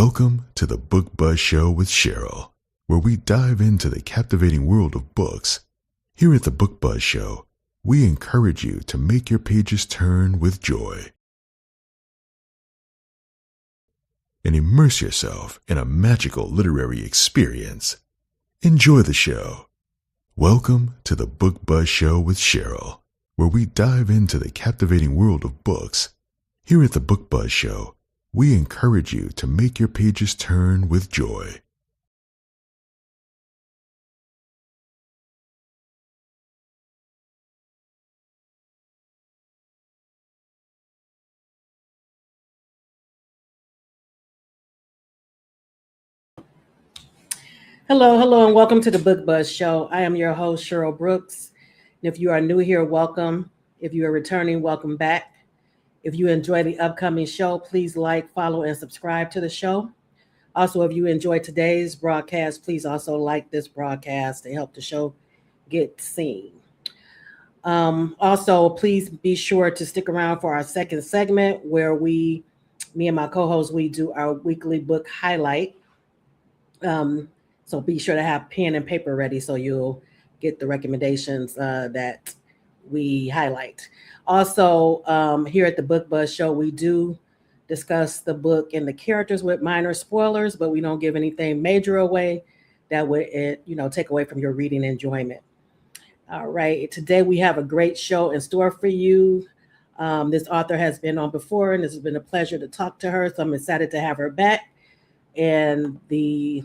Welcome to the Book Buzz Show with Cheryl, where we dive into the captivating world of books. Here at the Book Buzz Show, we encourage you to make your pages turn with joy and immerse yourself in a magical literary experience. Enjoy the show. Welcome to the Book Buzz Show with Cheryl, where we dive into the captivating world of books. Here at the Book Buzz Show, we encourage you to make your pages turn with joy. Hello, and welcome to the Book Buzz Show. I am your host, Cheryl Brooks. And if you are new here, welcome. If you are returning, welcome back. If you enjoy the upcoming show, please like, follow, and subscribe to the show. Also, if you enjoyed today's broadcast, please also like this broadcast to help the show get seen. Also, please be sure to stick around for our second segment where me and my co-host, we do our weekly book highlight. So be sure to have pen and paper ready so you'll get the recommendations that we highlight. Also, here at the Book Buzz Show, we do discuss the book and the characters with minor spoilers, but we don't give anything major away that would, take away from your reading enjoyment. All right, today we have a great show in store for you. This author has been on before, and this has been a pleasure to talk to her, so I'm excited to have her back. And the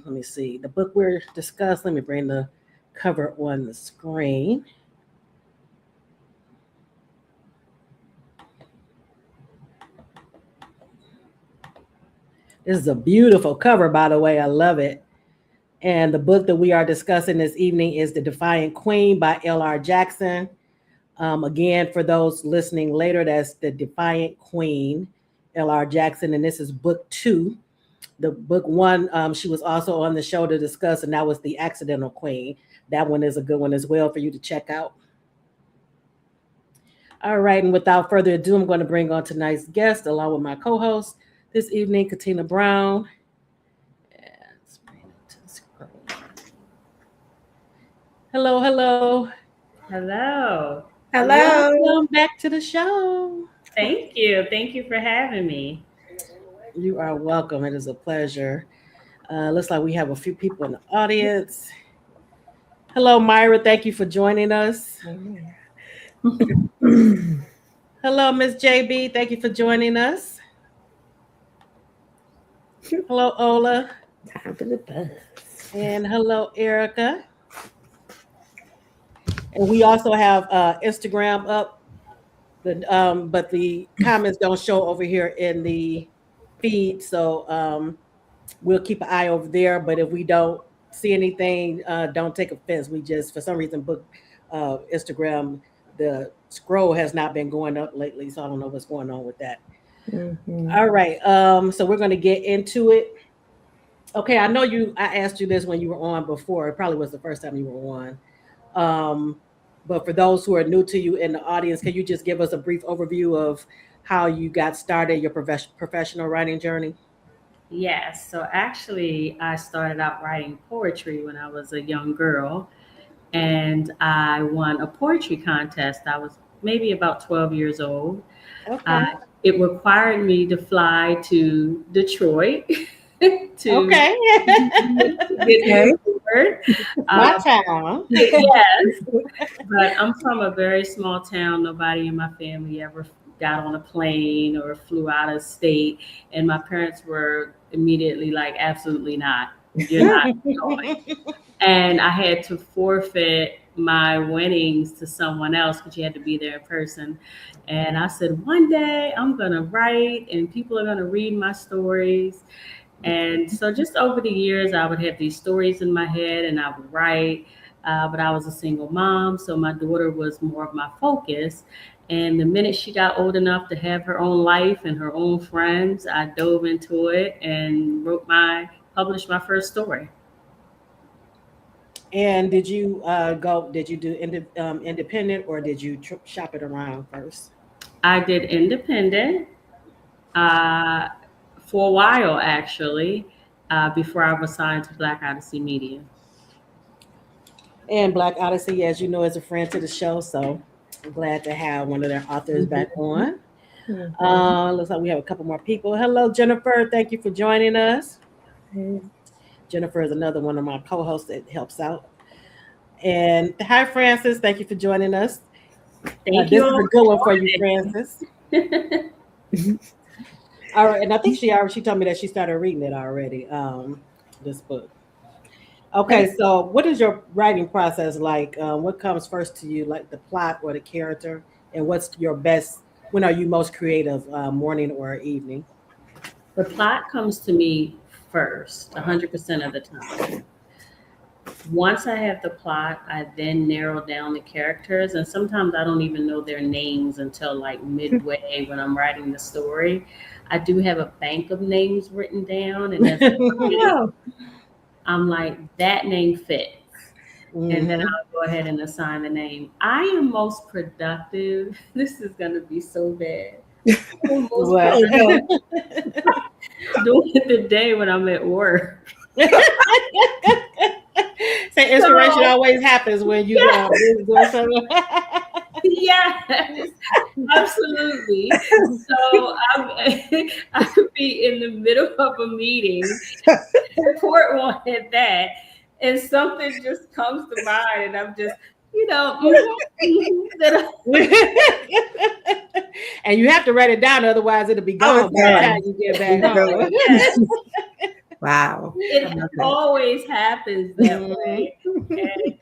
book we're discussing, let me bring the cover on the screen. This is a beautiful cover, by the way. I love it. And the book that we are discussing this evening is The Defiant Queen by L.R. Jackson. Again, for those listening later, that's The Defiant Queen, L.R. Jackson, and this is book 2. The book 1, she was also on the show to discuss, and that was The Accidental Queen. That one is a good one as well for you to check out. All right, and without further ado, I'm going to bring on tonight's guest along with my co-host this evening, Katina Brown. Let's bring it to the screen. Hello. Hello. Welcome back to the show. Thank you. Thank you for having me. You are welcome. It is a pleasure. Looks like we have a few people in the audience. Hello, Myra. Thank you for joining us. Hello, Miss JB. Thank you for joining us. Hello, Ola. Time for the buzz. And hello, Erica. And we also have Instagram up, but the comments don't show over here in the feed, so we'll keep an eye over there. But if we don't see anything, don't take offense. We just, for some reason, book Instagram, the scroll has not been going up lately, so I don't know what's going on with that. Mm-hmm. All right, so we're going to get into it. Okay, I know I asked you this when you were on before. It probably was the first time you were on. But for those who are new to you in the audience, can you just give us a brief overview of how you got started, your professional writing journey? Yes. So actually, I started out writing poetry when I was a young girl, and I won a poetry contest. I was maybe about 12 years old. Okay. It required me to fly to Detroit to get my town. Yes, but I'm from a very small town. Nobody in my family ever got on a plane or flew out of state, and my parents were immediately like, absolutely not. You're not going. And I had to forfeit my winnings to someone else because you had to be there in person. And I said, one day I'm going to write and people are going to read my stories. And so just over the years, I would have these stories in my head and I would write, but I was a single mom. So my daughter was more of my focus. And the minute she got old enough to have her own life and her own friends, I dove into it and published my first story. And did you do independent or did you shop it around first? I did independent. for a while, actually, before I was assigned to Black Odyssey Media. And Black Odyssey, as you know, is a friend to the show, so I'm glad to have one of their authors back on. Looks like we have a couple more people. Hello, Jennifer. Thank you for joining us. Jennifer is another one of my co-hosts that helps out. And hi, Francis. Thank you for joining us. Thank This you. is a good one for you, Francis. All right, and I think she told me that she started reading it already. This book. Okay, so what is your writing process like? What comes first to you, like the plot or the character? And what's your best? When are you most creative, morning or evening? The plot comes to me first, 100% of the time. Once I have the plot, I then narrow down the characters, and sometimes I don't even know their names until like midway when I'm writing the story. I do have a bank of names written down, and as I'm like, that name fits. And then I'll go ahead and assign the name. I am most productive. This is going to be so bad. During the day when I'm at work. Say inspiration always happens when you doing something. Yes, absolutely. So I could be in the middle of a meeting, report one at that, and something just comes to mind, and I'm just, and you have to write it down, otherwise it'll be gone by the time you get back home. Wow. It always happens that way. And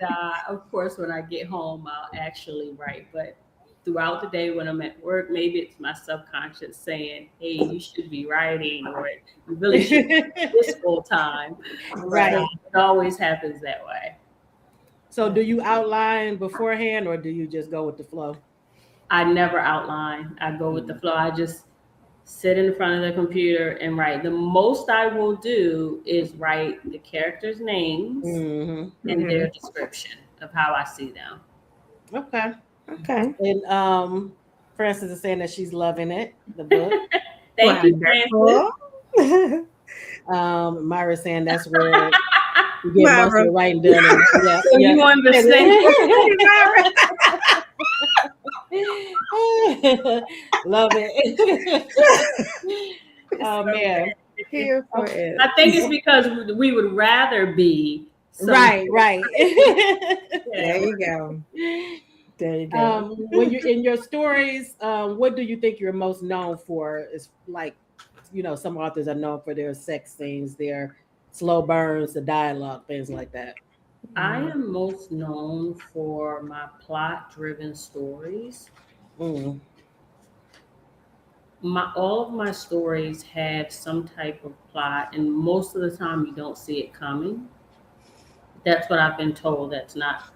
of course, when I get home, I'll actually write. But throughout the day when I'm at work, maybe it's my subconscious saying, hey, you should be writing, or you really should do this full time. Right. It always happens that way. So do you outline beforehand, or do you just go with the flow? I never outline. I go with the flow. I just sit in front of the computer and write. The most I will do is write the characters' names and their description of how I see them. Okay. And Frances is saying that she's loving it, the book. Thank you, Frances. Myra's saying that's where you get most of the writing done. So you understand. Love it. Oh man. Here for it. I think it's because we would rather be right. There you go. There you go. When you're in your stories, what do you think you're most known for? Is like, some authors are known for their sex scenes, their slow burns, the dialogue, things like that. I am most known for my plot-driven stories. All of my stories have some type of plot, and most of the time you don't see it coming. That's what I've been told. That's not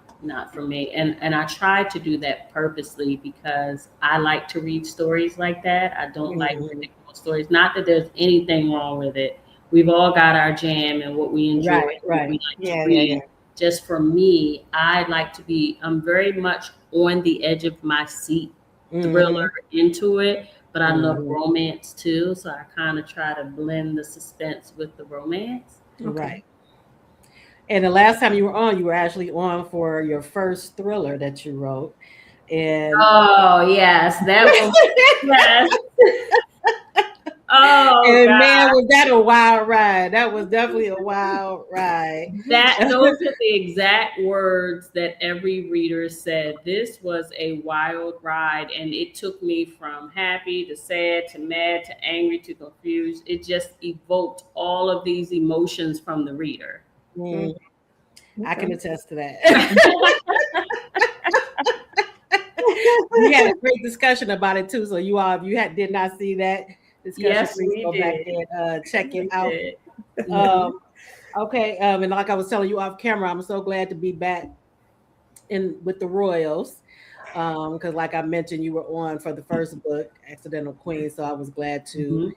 for me, and I try to do that purposely because I like to read stories like that. I don't like predictable stories. Not that there's anything wrong with it. We've all got our jam and what we enjoy. Right. What we like to read. Yeah. Just for me, I'm very much on the edge of my seat, thriller into it, but I love romance too. So I kind of try to blend the suspense with the romance. Right. And the last time you were actually on for your first thriller that you wrote. And oh yes, that was yes. Oh, and God. Man, was that a wild ride? That was definitely a wild ride. Those are the exact words that every reader said. This was a wild ride, and it took me from happy to sad to mad to angry to confused. It just evoked all of these emotions from the reader. I can attest to that. We had a great discussion about it too. So you all, if you did not see that discussion, yes, please go back and check it out. Okay, and like I was telling you off camera, I'm so glad to be back with the Royals, because like I mentioned, you were on for the first book, Accidental Queen. So I was glad to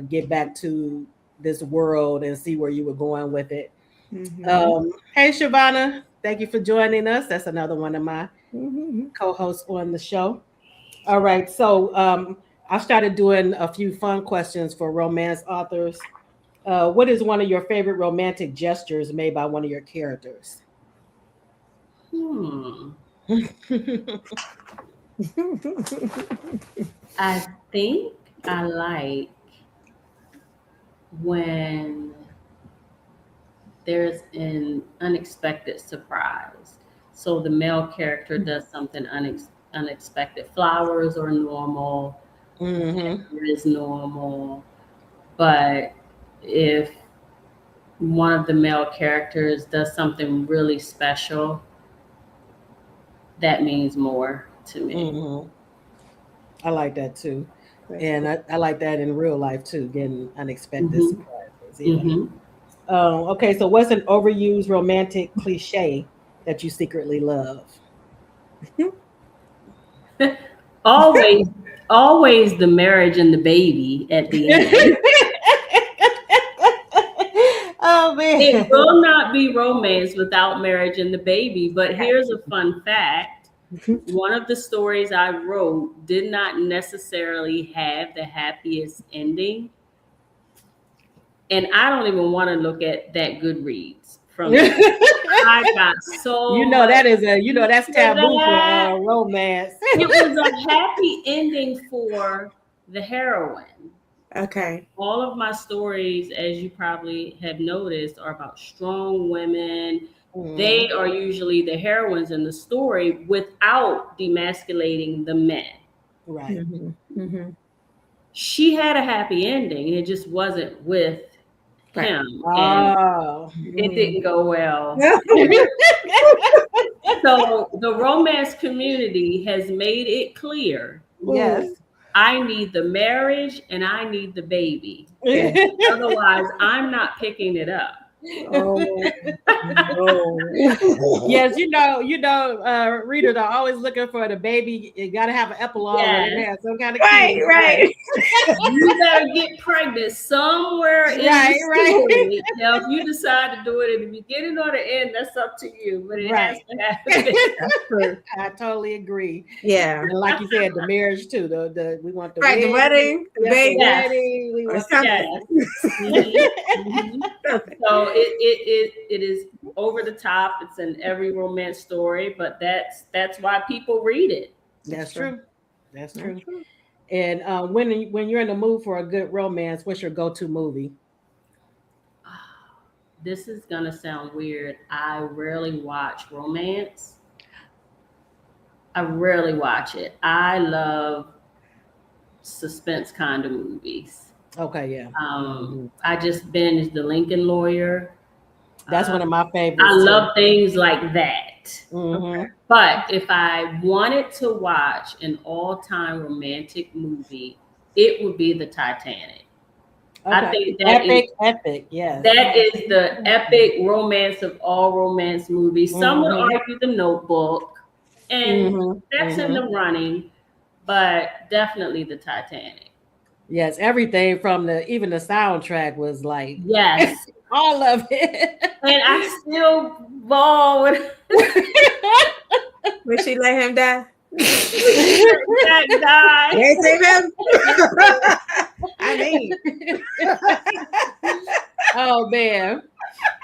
get back to this world and see where you were going with it. Hey, Shavana, thank you for joining us. That's another one of my co-hosts on the show. All right, so I started doing a few fun questions for romance authors. What is one of your favorite romantic gestures made by one of your characters? I think I like when there's an unexpected surprise. So the male character does something unexpected. Flowers are normal, Mm-hmm. dinner is normal, but if one of the male characters does something really special, that means more to me. Mm-hmm. I like that too. And I like that in real life too, getting unexpected Hmm. surprises. Yeah. Hmm. Okay, so what's an overused romantic cliche that you secretly love? always, always the marriage and the baby at the end. Oh It man. will not be romance without marriage and the baby. But here's a fun fact. One of the stories I wrote did not necessarily have the happiest ending. And I don't even want to look at that Goodreads from that. I got so You know much that is heat that's for taboo for that. romance. It was a happy ending for the heroine. Okay. All of my stories, as you probably have noticed, are about strong women. They Mhm. are usually the heroines in the story without demasculating the men. Right. Mm-hmm. Mm-hmm. She had a happy ending, and it just wasn't with Right. him, and Oh. it Mm. didn't go well. So the romance community has made it clear Yes. Ooh. I need the marriage and I need the baby. Yeah. Otherwise, I'm not picking it up. Oh no. Yes, readers are always looking for the baby. You got to have an epilogue where Yes. it has some kind of Right, kid. right. You better get pregnant somewhere in Right, the right. story. Now, if you decide to do it in the beginning or the end, that's up to you, but it has Right. to happen. That's true. I totally agree. Yeah. And like you said, the marriage too. The we want the Right, the wedding. wedding, the Yes, the baby, Yes. wedding. We or want Yes. something. Mhm. Something. So it is over the top. It's in every romance story, but that's why people read it. That's true. true. That's That's true. true. And when you're in the mood for a good romance, what's your go-to movie? This is gonna sound weird. I rarely watch romance. I rarely watch it. I love suspense kind of movies. Okay, yeah. Mhm. I just binged The Lincoln Lawyer. That's Uh, one of my I favorites too. love things like that. Okay. Hmm. But if I wanted to watch an all-time romantic movie, it would be the Titanic. I Okay. think Epic, yes. that is the epic romance of all romance movies. Some would Hmm. argue The Notebook, and Hmm. that's in Hmm. the running, but definitely the Titanic. Yes, everything from even the soundtrack was like Yes, all of it. and I still bawl when Will she let him die? that guy. They save him. I mean, Oh man.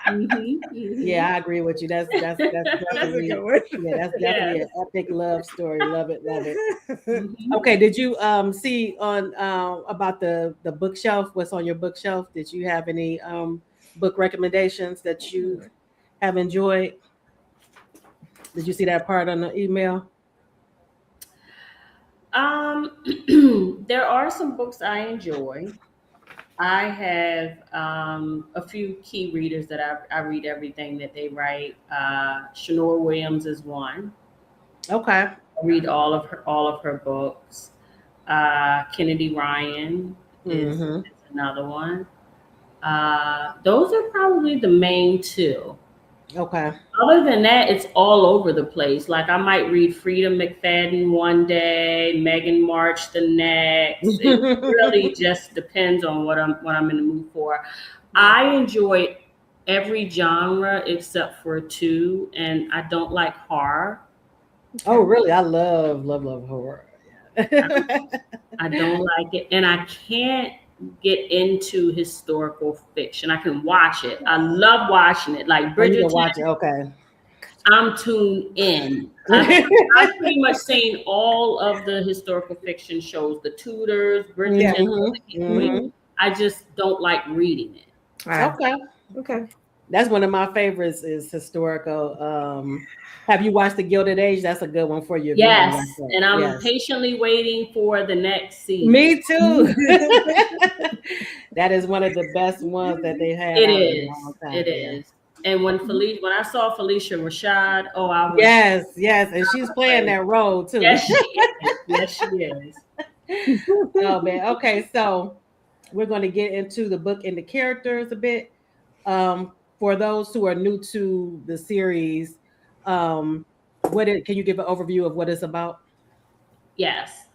Mhm, Yeah, I agree with you. That's that's a definitely good one. that's definitely an epic love story. Love it, love it. mhm. Okay, did you see on about the bookshelf? What's on your bookshelf? Did you have any book recommendations that you have enjoyed? Did you see that part on the email? There are some books I enjoy. I have a few key readers that I read everything that they write. Shanora Williams is one. Okay. I read all of her books. Kennedy Ryan Mm-hmm. is another one. Those are probably the main two. Okay. Other than that, it's all over the place. Like I might read Freedom McFadden one day, Megan March the next. It really just depends on what I'm in the mood for. I enjoy every genre except for two, and I don't like horror. Oh, really? I love horror. I don't like it, and I can't get into historical fiction. I can watch it. I love watching it, like Oh, you can Bridgerton. watch it. Okay. I'm tuned in. I've pretty much seen all of the historical fiction shows, the Tudors, Yeah. Bridgerton, all the King Queen. I just don't like reading it. Wow. Okay. Okay. That's one of my favorites is historical. Have you watched The Gilded Age? That's a good one for you. If you haven't Yes, watched that. and I'm Yes. patiently waiting for the next season. Me too. That is one of the best ones that they had It out in a is. long time. It Yeah. is. And when I saw Felicia Rashad, oh, I was Yes, and she's playing that role too. Yes, she is. Yes, she is. Oh man. Okay, so we're going to get into the book and the characters a bit. For those who are new to the series, can you give an overview of what it's about? Yes.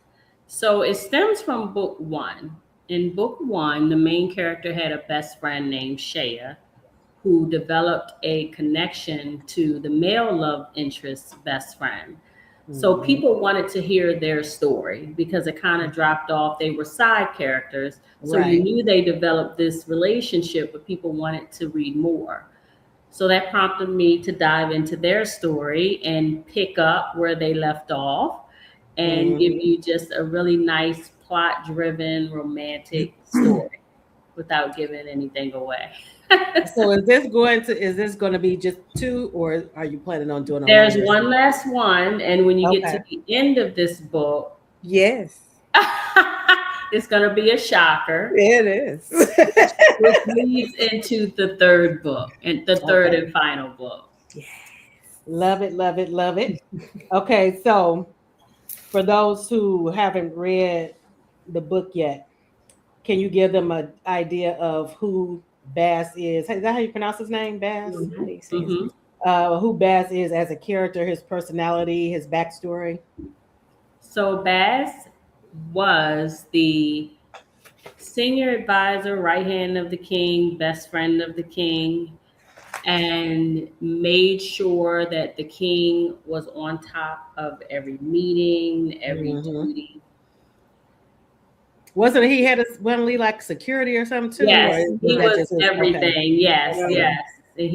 So it stems from book one. In book one, the main character had a best friend named Shea, who developed a connection to the male love interest's best friend. So people wanted to hear their story because it kind of dropped off. They were side characters. So Right. you knew they developed this relationship, but people wanted to read more. So that prompted me to dive into their story and pick up where they left off and give you just a really nice plot driven romantic story without giving anything away. So is this going to be just two, or are you planning on doing a There's longer one last one, and when you get to Okay. the end of this book, Yes. it's going to be a shocker, It is. which leads into the third book and the third and final book. Love it, love it, love it. Okay, so for those who haven't read the book yet, can you give them an idea of who Bass is? Is that how you pronounce his name, Bass? How do you say his name? Who Bass is as a character, his personality, his backstory? So Bass was the senior advisor, right hand of the king, best friend of the king, and made sure that the king was on top of every meeting, every duty. Wasn't he like security or something too? Yes, Or he that was just his- everything. okay. Yes, Okay. yes. And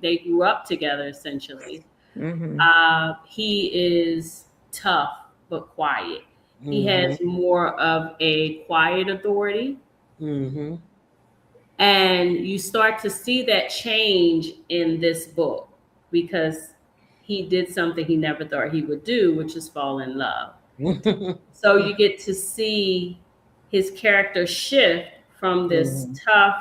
they grew up together essentially. He is tough but quiet. He has more of a quiet authority. And you start to see that change in this book because he did something he never thought he would do, which is fall in love. So you get to see his character shift from this tough,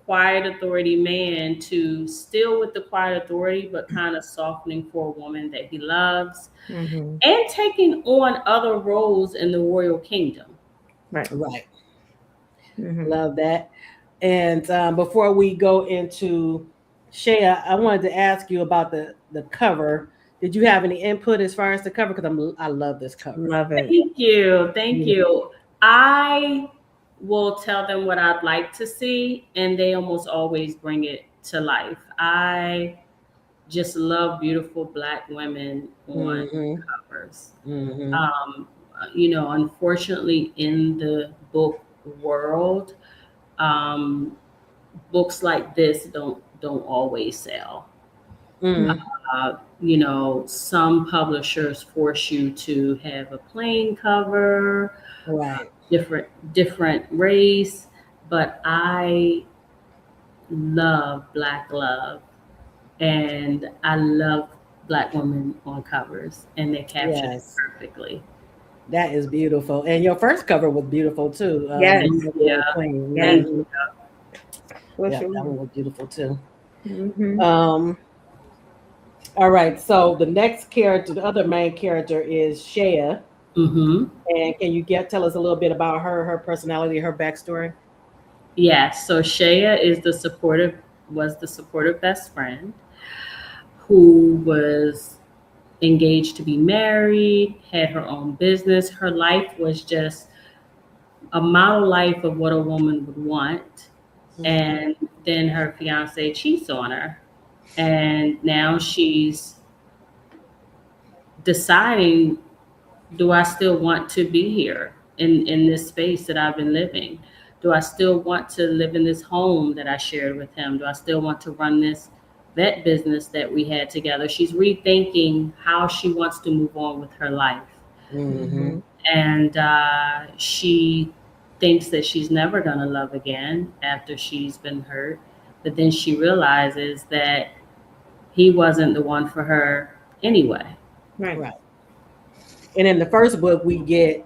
quiet authority man to still with the quiet authority, but kind of softening for a woman that he loves and taking on other roles in the royal kingdom. Right. Love that. And before we go into Shea, I wanted to ask you about the cover. Did you have any input as far as the cover? Because I love this cover. Love it. Thank you. I will tell them what I'd like to see, and they almost always bring it to life. I just love beautiful Black women on covers. Unfortunately, in the book world, books like this don't always sell. Some publishers force you to have a plain cover, right? Different race, but I love Black love, and I love Black women on covers, and they capture it perfectly. That is beautiful, and your first cover was beautiful too. Yes. Queen. Yes. Yeah, that one was beautiful too. All right, so the next character, the other main character, is Shea. And can you tell us a little bit about her personality, her backstory? Yes. So Shea is the supportive best friend who was engaged to be married, had her own business. Her life was just a model life of what a woman would want. And then her fiance cheats on her. And now she's deciding do I still want to be here in this space that I've been living? Do I still want to live in this home that I shared with him? Do I still want to run this vet business that we had together? She's rethinking how she wants to move on with her life. Mm-hmm. And she thinks that she's never going to love again after she's been hurt. But then she realizes that he wasn't the one for her anyway. Right. And in the first book, we get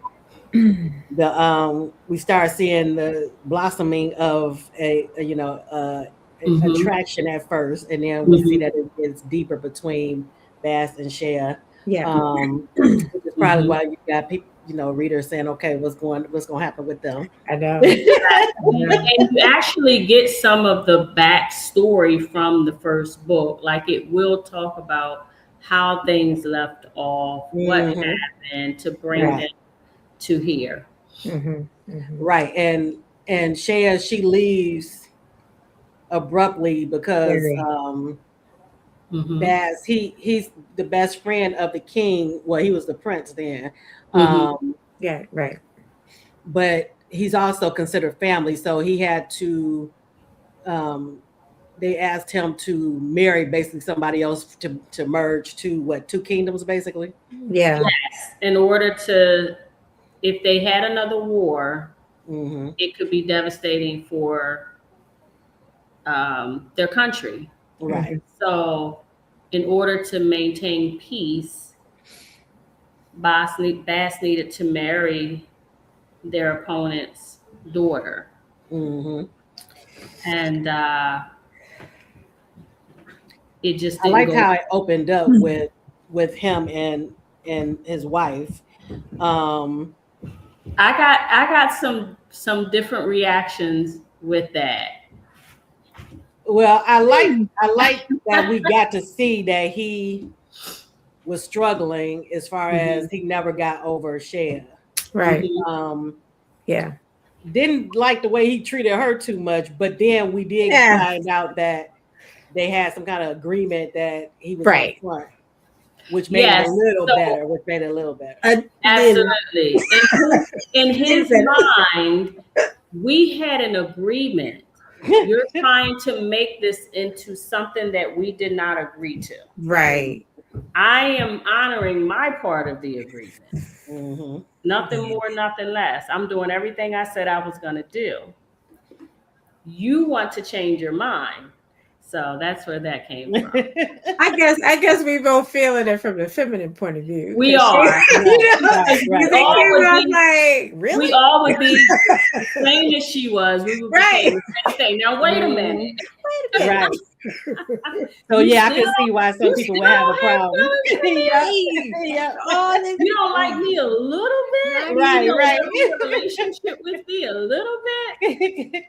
we start seeing the blossoming of a attraction at first, and then we see that it gets deeper between Bass and Shea. Which is probably why you got people, readers saying, okay, what's going to happen with them? I know. And you actually get some of the backstory from the first book. Like, it will talk about how things left off, what happened to bring them to here. Right. And Shea, she leaves abruptly because Bass, he's the best friend of the king. Well, he was the prince then. Yeah, right. But he's also considered family, so he had to they asked him to marry basically somebody else to merge to two kingdoms basically. Yeah. Yes. In order to, if they had another war, it could be devastating for their country. Right. So in order to maintain peace, Bass needed to marry their opponent's daughter. And it just I liked how it opened up with him and his wife. I got some different reactions with that. Well, I like that we got to see that he was struggling as far as he never got over Shea. Right. Yeah. Didn't like the way he treated her too much, but then we did find out that they had some kind of agreement that he was on front, which made it a little better. Absolutely. In his mind, we had an agreement. You're trying to make this into something that we did not agree to. Right. I am honoring my part of the agreement. Nothing more, nothing less. I'm doing everything I said I was going to do. You want to change your mind. So that's where that came from. I guess we both feeling it from the feminine point of view. We are. Right. Really? We all would be same as she was. We would be saying the same thing. Now wait a minute. Right. So yeah, I can see why some people would have a problem. You don't like me a little bit? Right. You know, relationship with me a little bit?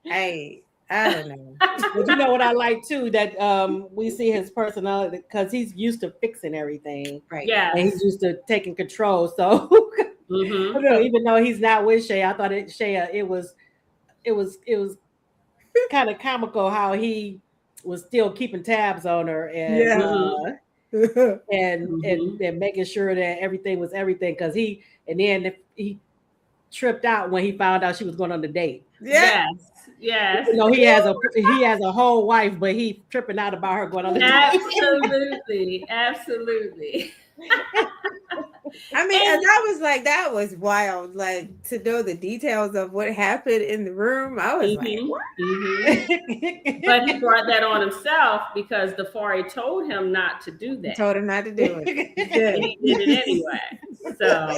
Hey, I don't know. But you know what I like too, that we see his personality because he's used to fixing everything. Right. Yeah. And he's used to taking control. So even though he's not with Shea, I thought it was kind of comical how he was still keeping tabs on her and and making sure that everything was everything because he tripped out when he found out she was going on the date. Yes. You know, he has a whole wife, but he tripping out about her going on the date. Absolutely. I mean, and that was wild. Like, to know the details of what happened in the room, I was like, what? But he brought that on himself because Defari told him not to do that. He told him not to do it. And he did it anyway. So,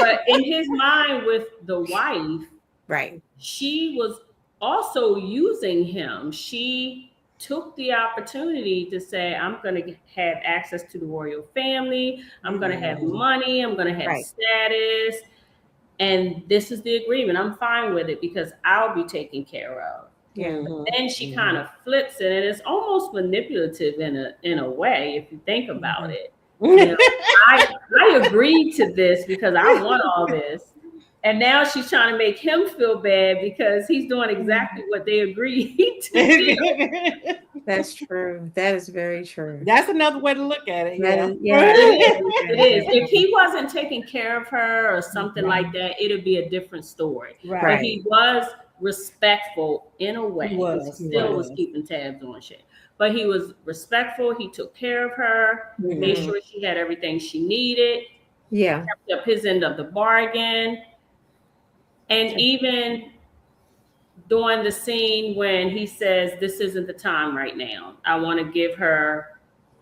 but in his mind with the wife, right, she was also using him. She took the opportunity to say, I'm going to have access to the royal family. I'm going to have money. I'm going to have status. And this is the agreement. I'm fine with it because I'll be taken care of. Yeah. Then she kind of flips it, and it's almost manipulative in a way, if you think about it. You know, I agreed to this because I want all this. And now she's trying to make him feel bad because he's doing exactly what they agreed to do. That's true. That is very true. That's another way to look at it. It is. If he wasn't taking care of her or something like that, it'd be a different story. Right. But he was respectful in a way. He was keeping tabs on shit. But he was respectful. He took care of her, made sure she had everything she needed. Yeah. Kept up his end of the bargain. And even during the scene when he says, "This isn't the time right now. I want to give her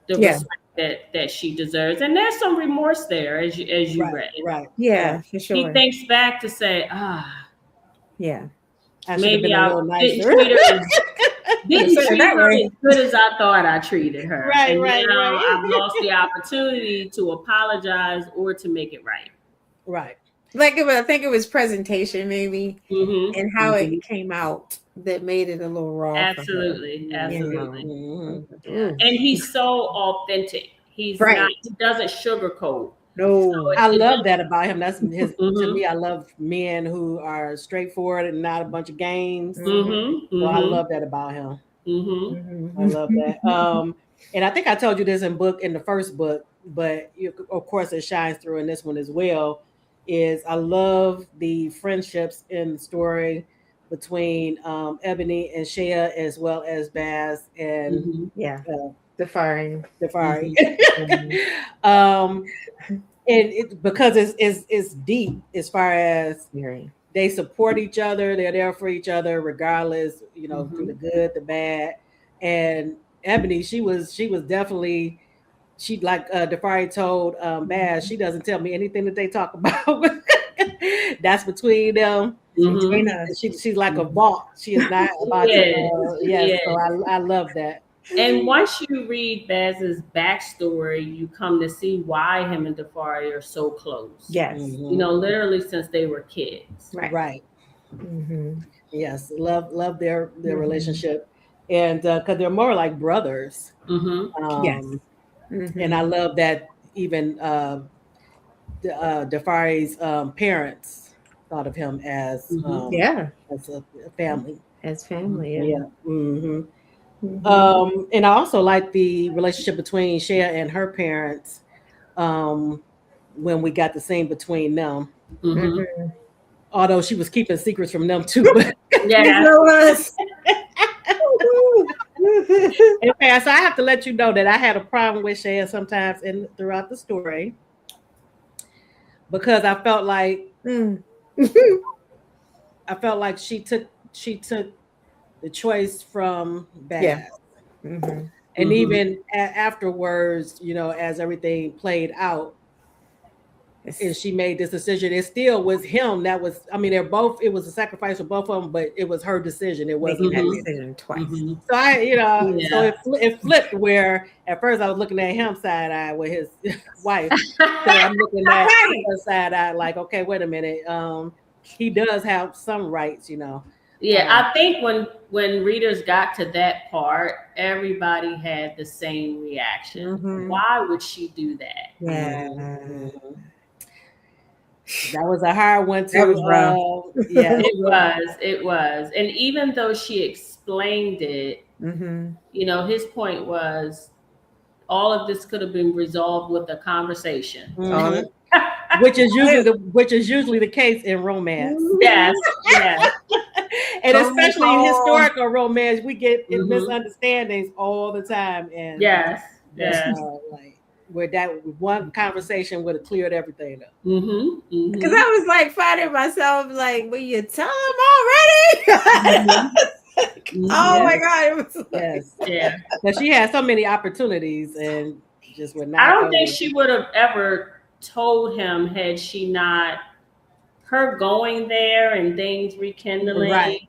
the respect that she deserves." And there's some remorse there, as you read. Right. Yeah, for sure. He thinks back to say, yeah, maybe I didn't treat her as good as I thought I treated her. Right, and right, now right. I've lost the opportunity to apologize or to make it right. Right. Like I think it was presentation maybe, and how it came out that made it a little raw. Absolutely. Mm-hmm. And he's so authentic. He's not. He doesn't sugarcoat. No, so I love that about him. That's his. To me, I love men who are straightforward and not a bunch of games. So I love that about him. I love that. And I think I told you this in the first book, but of course it shines through in this one as well. Is I love the friendships in the story between Ebony and Shea, as well as Baz and Defiant. And it because it's deep as far as they support each other, they're there for each other regardless, through the good, the bad. And Ebony, she was definitely. She like Defari told Baz, she doesn't tell me anything that they talk about. That's between them. She's like a vault. She is not about to. So I love that. And once you read Baz's backstory, you come to see why him and Defari are so close. Yes. Literally since they were kids. Right. Yes, love their relationship, and because they're more like brothers. Yes. And I love that even Defari's parents thought of him as as a family. As family, And I also like the relationship between Shea and her parents when we got the scene between them. Although she was keeping secrets from them too. But In fact, so I have to let you know that I had a problem with Shea sometimes throughout the story because I felt like she took the choice from Baz. And even afterwards, as everything played out, and she made this decision, it still was him. That was, it was a sacrifice for both of them, but it was her decision. It wasn't that decision twice. So so it flipped where at first I was looking at him side eye with his wife. So I'm looking at her side eye like, okay, wait a minute. He does have some rights, I think when readers got to that part, everybody had the same reaction. Why would she do that? That was a hard one too. It was. And even though she explained it, his point was all of this could have been resolved with a conversation. Which is usually the case in romance. Yes. And especially in historical romance, we get misunderstandings all the time. And where that one conversation would have cleared everything up. Because I was like finding myself like, will you tell him already? Oh my God. It was like, but she had so many opportunities and just would not. I don't think she would have ever told him had she not, her going there and things rekindling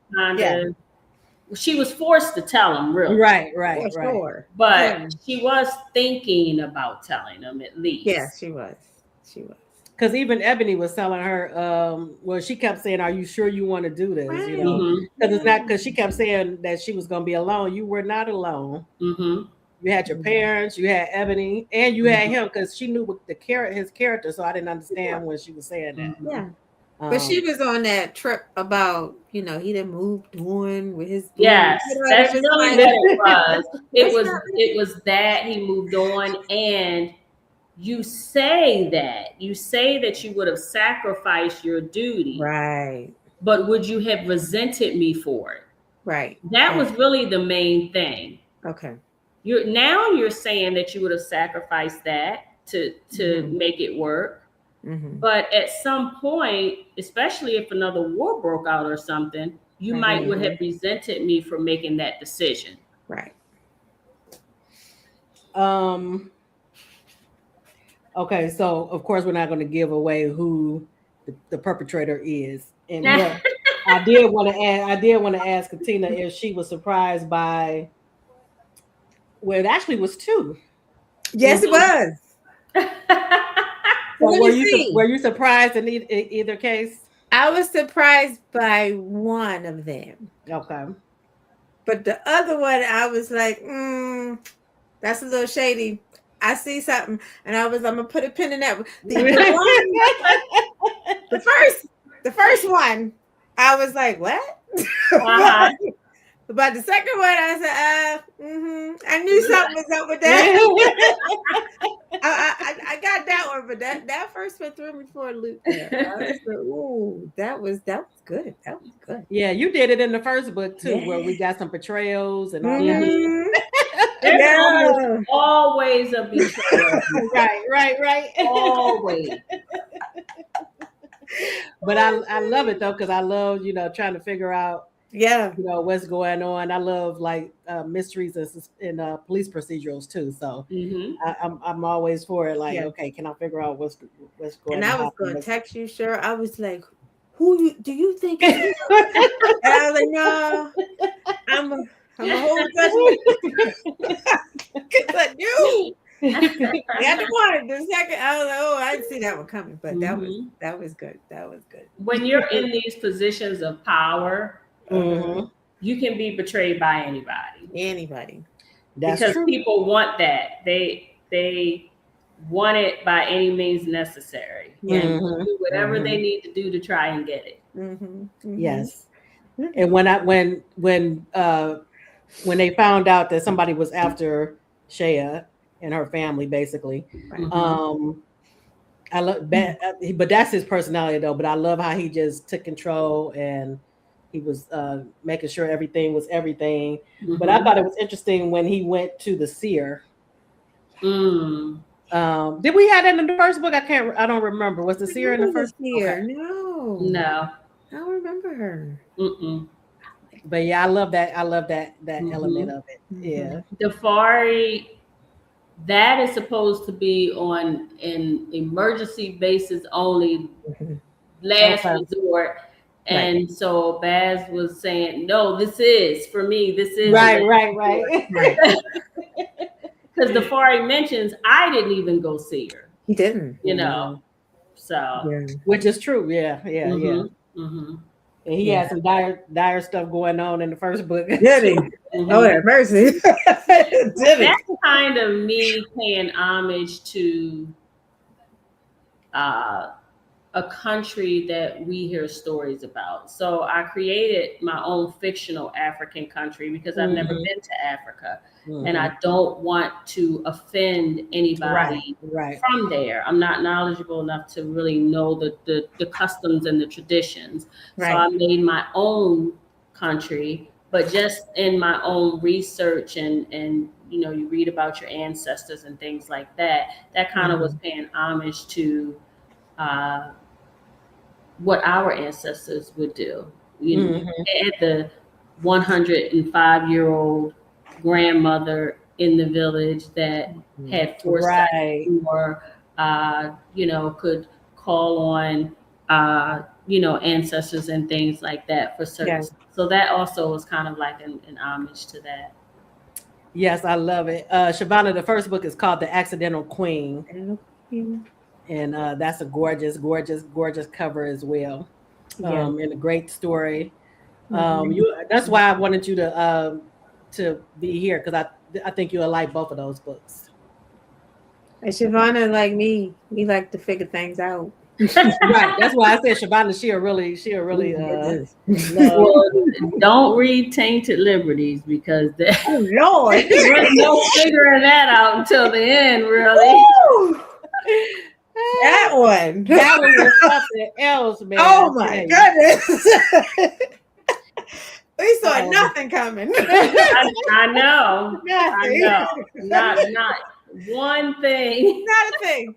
she was forced to tell him, really. Right. Sure. But she was thinking about telling him at least. Yeah, she was. Because even Ebony was telling her, she kept saying, "Are you sure you want to do this?" Because it's not because she kept saying that she was going to be alone. You were not alone. You had your parents, you had Ebony, and you had him because she knew his character. So I didn't understand when she was saying that. But she was on that trip about, he done moved on with his. Yes, that's really what it was. It was that he moved on, and you say that you would have sacrificed your duty, right? But would you have resented me for it? Right. That was really the main thing. Okay. You're saying that you would have sacrificed that to make it work. Mm-hmm. But at some point, especially if another war broke out or something, you might would have resented me for making that decision. Right. Okay, so of course we're not going to give away who the perpetrator is, and but I did want to ask Katina if she was surprised by. Well, it actually was two. Yes, it was. So were you surprised in either case? I was surprised by one of them. Okay. But the other one, I was like, that's a little shady. I see something, and I'm gonna put a pin in that. The first one, I was like, what? But the second one, I said, I knew something was up with that. I got that one, but that first one threw me for a loop there. I was like, ooh, that was good. That was good. Yeah, you did it in the first book too, where we got some betrayals and all that. There's always a betrayal. Right. Always. But I love it though, because I love, trying to figure out what's going on. I love like mysteries and police procedurals too. So I'm always for it. Like, okay, can I figure out what's going on? And I was going to text you, sure. I was like, who do you think? And I was like, no, I'm a whole judgment. Because I knew. The one, the second, I was like, oh, I didn't see that one coming, but that was good. That was good. When you're in these positions of power, you can be betrayed by anybody. Because true. People want that. They want it by any means necessary. And do whatever they need to do to try and get it. Yes. And when they found out that somebody was after Shea and her family, basically, I love, but that's his personality though. But I love how he just took control and he was making sure everything was everything. But I thought it was interesting when he went to the seer. Did we have that in the first book? I don't remember. Was the seer in the first book? Okay. No. I don't remember her. But yeah, I love that element of it. Yeah. Defari, that is supposed to be on an emergency basis only, last resort. And so Baz was saying, no, this is for me. This is right. Because Defari mentions, I didn't even go see her. He didn't, So which is true. Yeah. And he had some dire stuff going on in the first book. Did he? Oh, yeah, mercy. That's kind of me paying homage to a country that we hear stories about. So I created my own fictional African country because I've never been to Africa. And I don't want to offend anybody from there. I'm not knowledgeable enough to really know the customs and the traditions. So I made my own country, but just in my own research and you read about your ancestors and things like that. That kind of was paying homage to what our ancestors would do. Had the 105-year-old grandmother in the village that had foresight or could call on ancestors and things like that for certain. So that also was kind of like an homage to that. Yes, I love it. Shavonna, the first book is called The Accidental Queen. And that's a gorgeous cover as well. And a great story. That's why I wanted you to be here, because I think you'll like both of those books. And Shavonna, like me, we like to figure things out. Right. That's why I said Shabana, she'll really love. Well, don't read Tainted Liberties because there Oh Lord. ain't no figuring that out until the end, really. Woo! That one. That one was something else, man. Oh my goodness. We saw nothing coming. I know. Nothing. I know. Not one thing. Not a thing.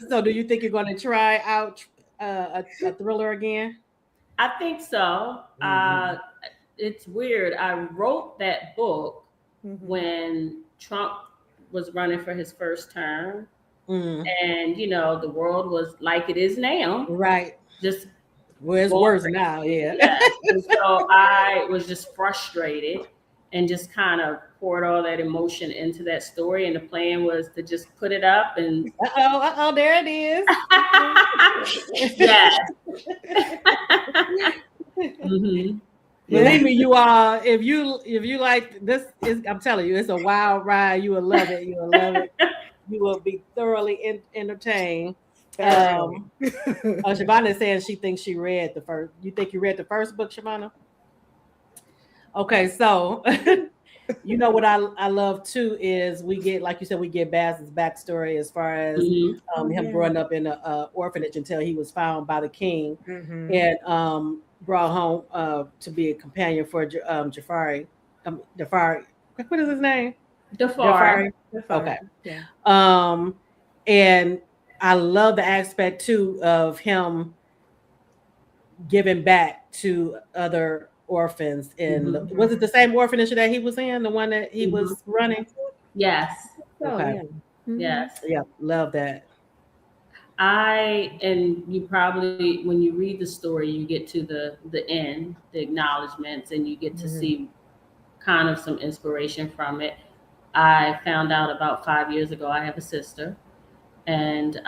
So do you think you're going to try out a thriller again? I think so. It's weird. I wrote that book when Trump was running for his first term. And the world was like it is now. Right. Just well, it's worse now, yeah. And so I was just frustrated and just kind of poured all that emotion into that story. And the plan was to just put it up and there it is. Yes. Believe me, you are. If you like this, I'm telling you, it's a wild ride. You will love it. You will love it. You will be thoroughly entertained. Shabana is saying she thinks she read the first. You think you read the first book, Shabana? Okay, so you know what I love too is we get, like you said, we get Baz's backstory as far as him growing up in an orphanage until he was found by the king and brought home to be a companion for Jafari. Jafari, what is his name? Jafari. Okay. Yeah. And I love the aspect too of him giving back to other orphans. And was it the same orphanage that he was in, the one that he was running? Yes. Okay. Yes. Yeah, love that. And you probably, when you read the story, you get to the end, the acknowledgments, and you get to see kind of some inspiration from it. I found out about 5 years ago, I have a sister, and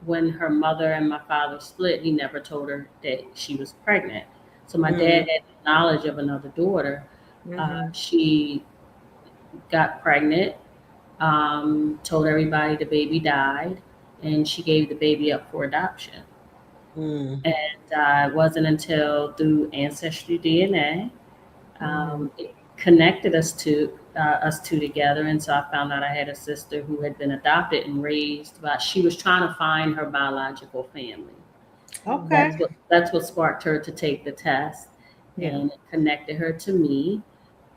when her mother and my father split, he never told her that she was pregnant. So my dad had knowledge of another daughter. She got pregnant, told everybody the baby died, and she gave the baby up for adoption. And it wasn't until through Ancestry DNA, it connected us two together. And so I found out I had a sister who had been adopted and raised, but she was trying to find her biological family. Okay. That's what sparked her to take the test, and it connected her to me.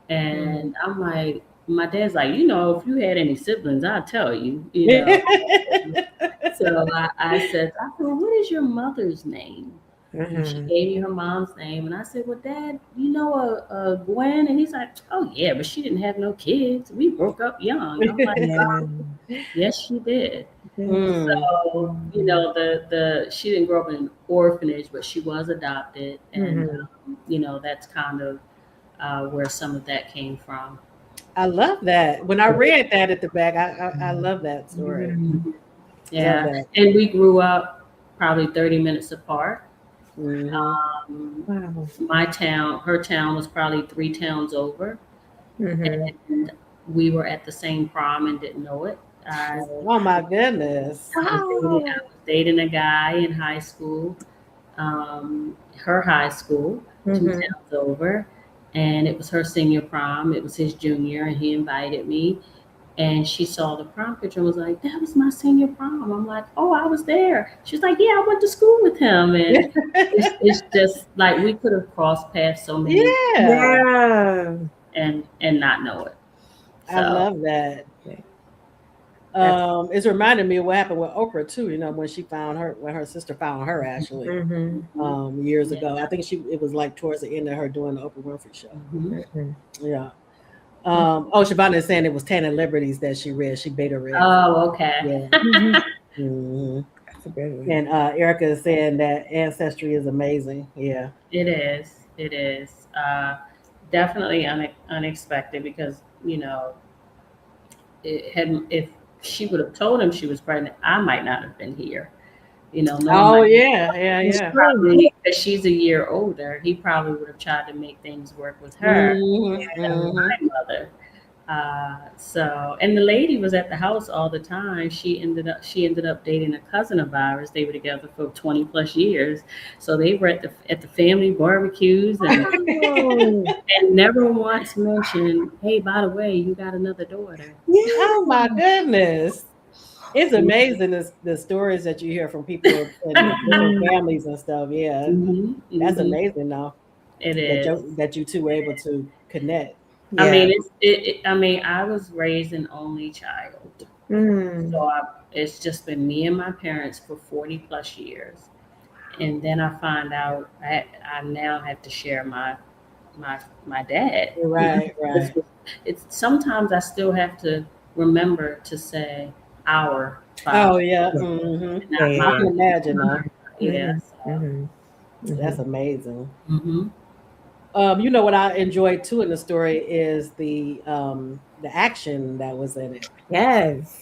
And I'm like, my dad's like, if you had any siblings, I'll tell you. So I said, well, what is your mother's name? And she gave me her mom's name, and I said, well, Dad, you know a Gwen? And he's like, oh yeah, but she didn't have no kids. We broke up young. I'm like, yes, she did. So she didn't grow up in an orphanage, but she was adopted, and that's kind of where some of that came from. I love that. When I read that at the back, I love that story. Yeah, and we grew up probably 30 minutes apart. My town, her town was probably 3 towns over, and we were at the same prom and didn't know it. Oh my goodness! I was dating a guy in high school, her high school, 2 towns over, and it was her senior prom. It was his junior, and he invited me. And she saw the prom picture and was like, that was my senior prom. I'm like, oh, I was there. She's like, yeah, I went to school with him. And it's just like we could have crossed paths so many times and not know it. So. I love that. It's reminded me of what happened with Oprah too, when her sister found her actually years ago. I think it was like towards the end of her doing the Oprah Winfrey show. Yeah. Shabana is saying it was Tainted Liberties that she read. She beta read. Oh, okay. Yeah. That's a good one. And Erica is saying that Ancestry is amazing. Yeah. It is. It is. Definitely unexpected because, if she would have told him she was pregnant, I might not have been here. Probably because she's a year older, he probably would have tried to make things work with her. My mother, So, and the lady was at the house all the time. She ended up dating a cousin of ours. They were together for 20 plus years. So they were at the family barbecues Oh, and never once mentioned, hey, by the way, you got another daughter. Oh my yeah. goodness. It's amazing the stories that you hear from people and different Mhm. families and stuff. Yeah. Hmm. That's Hmm. amazing though It that is. you two were able to connect. I Yeah. mean, I mean, I was raised an only child. Mm. So it's just been me and my parents for 40 plus years. And then I find out I now have to share my my dad. Right, It's, right. it's sometimes I still have to remember to say our Oh father, yeah. Yeah. Yeah. not I Yeah. can mine. imagine though. Yeah. Mhm. So, Mhm. That's Mhm. amazing. hmm. You know what I enjoyed too in the story is the action that was in it. Yes.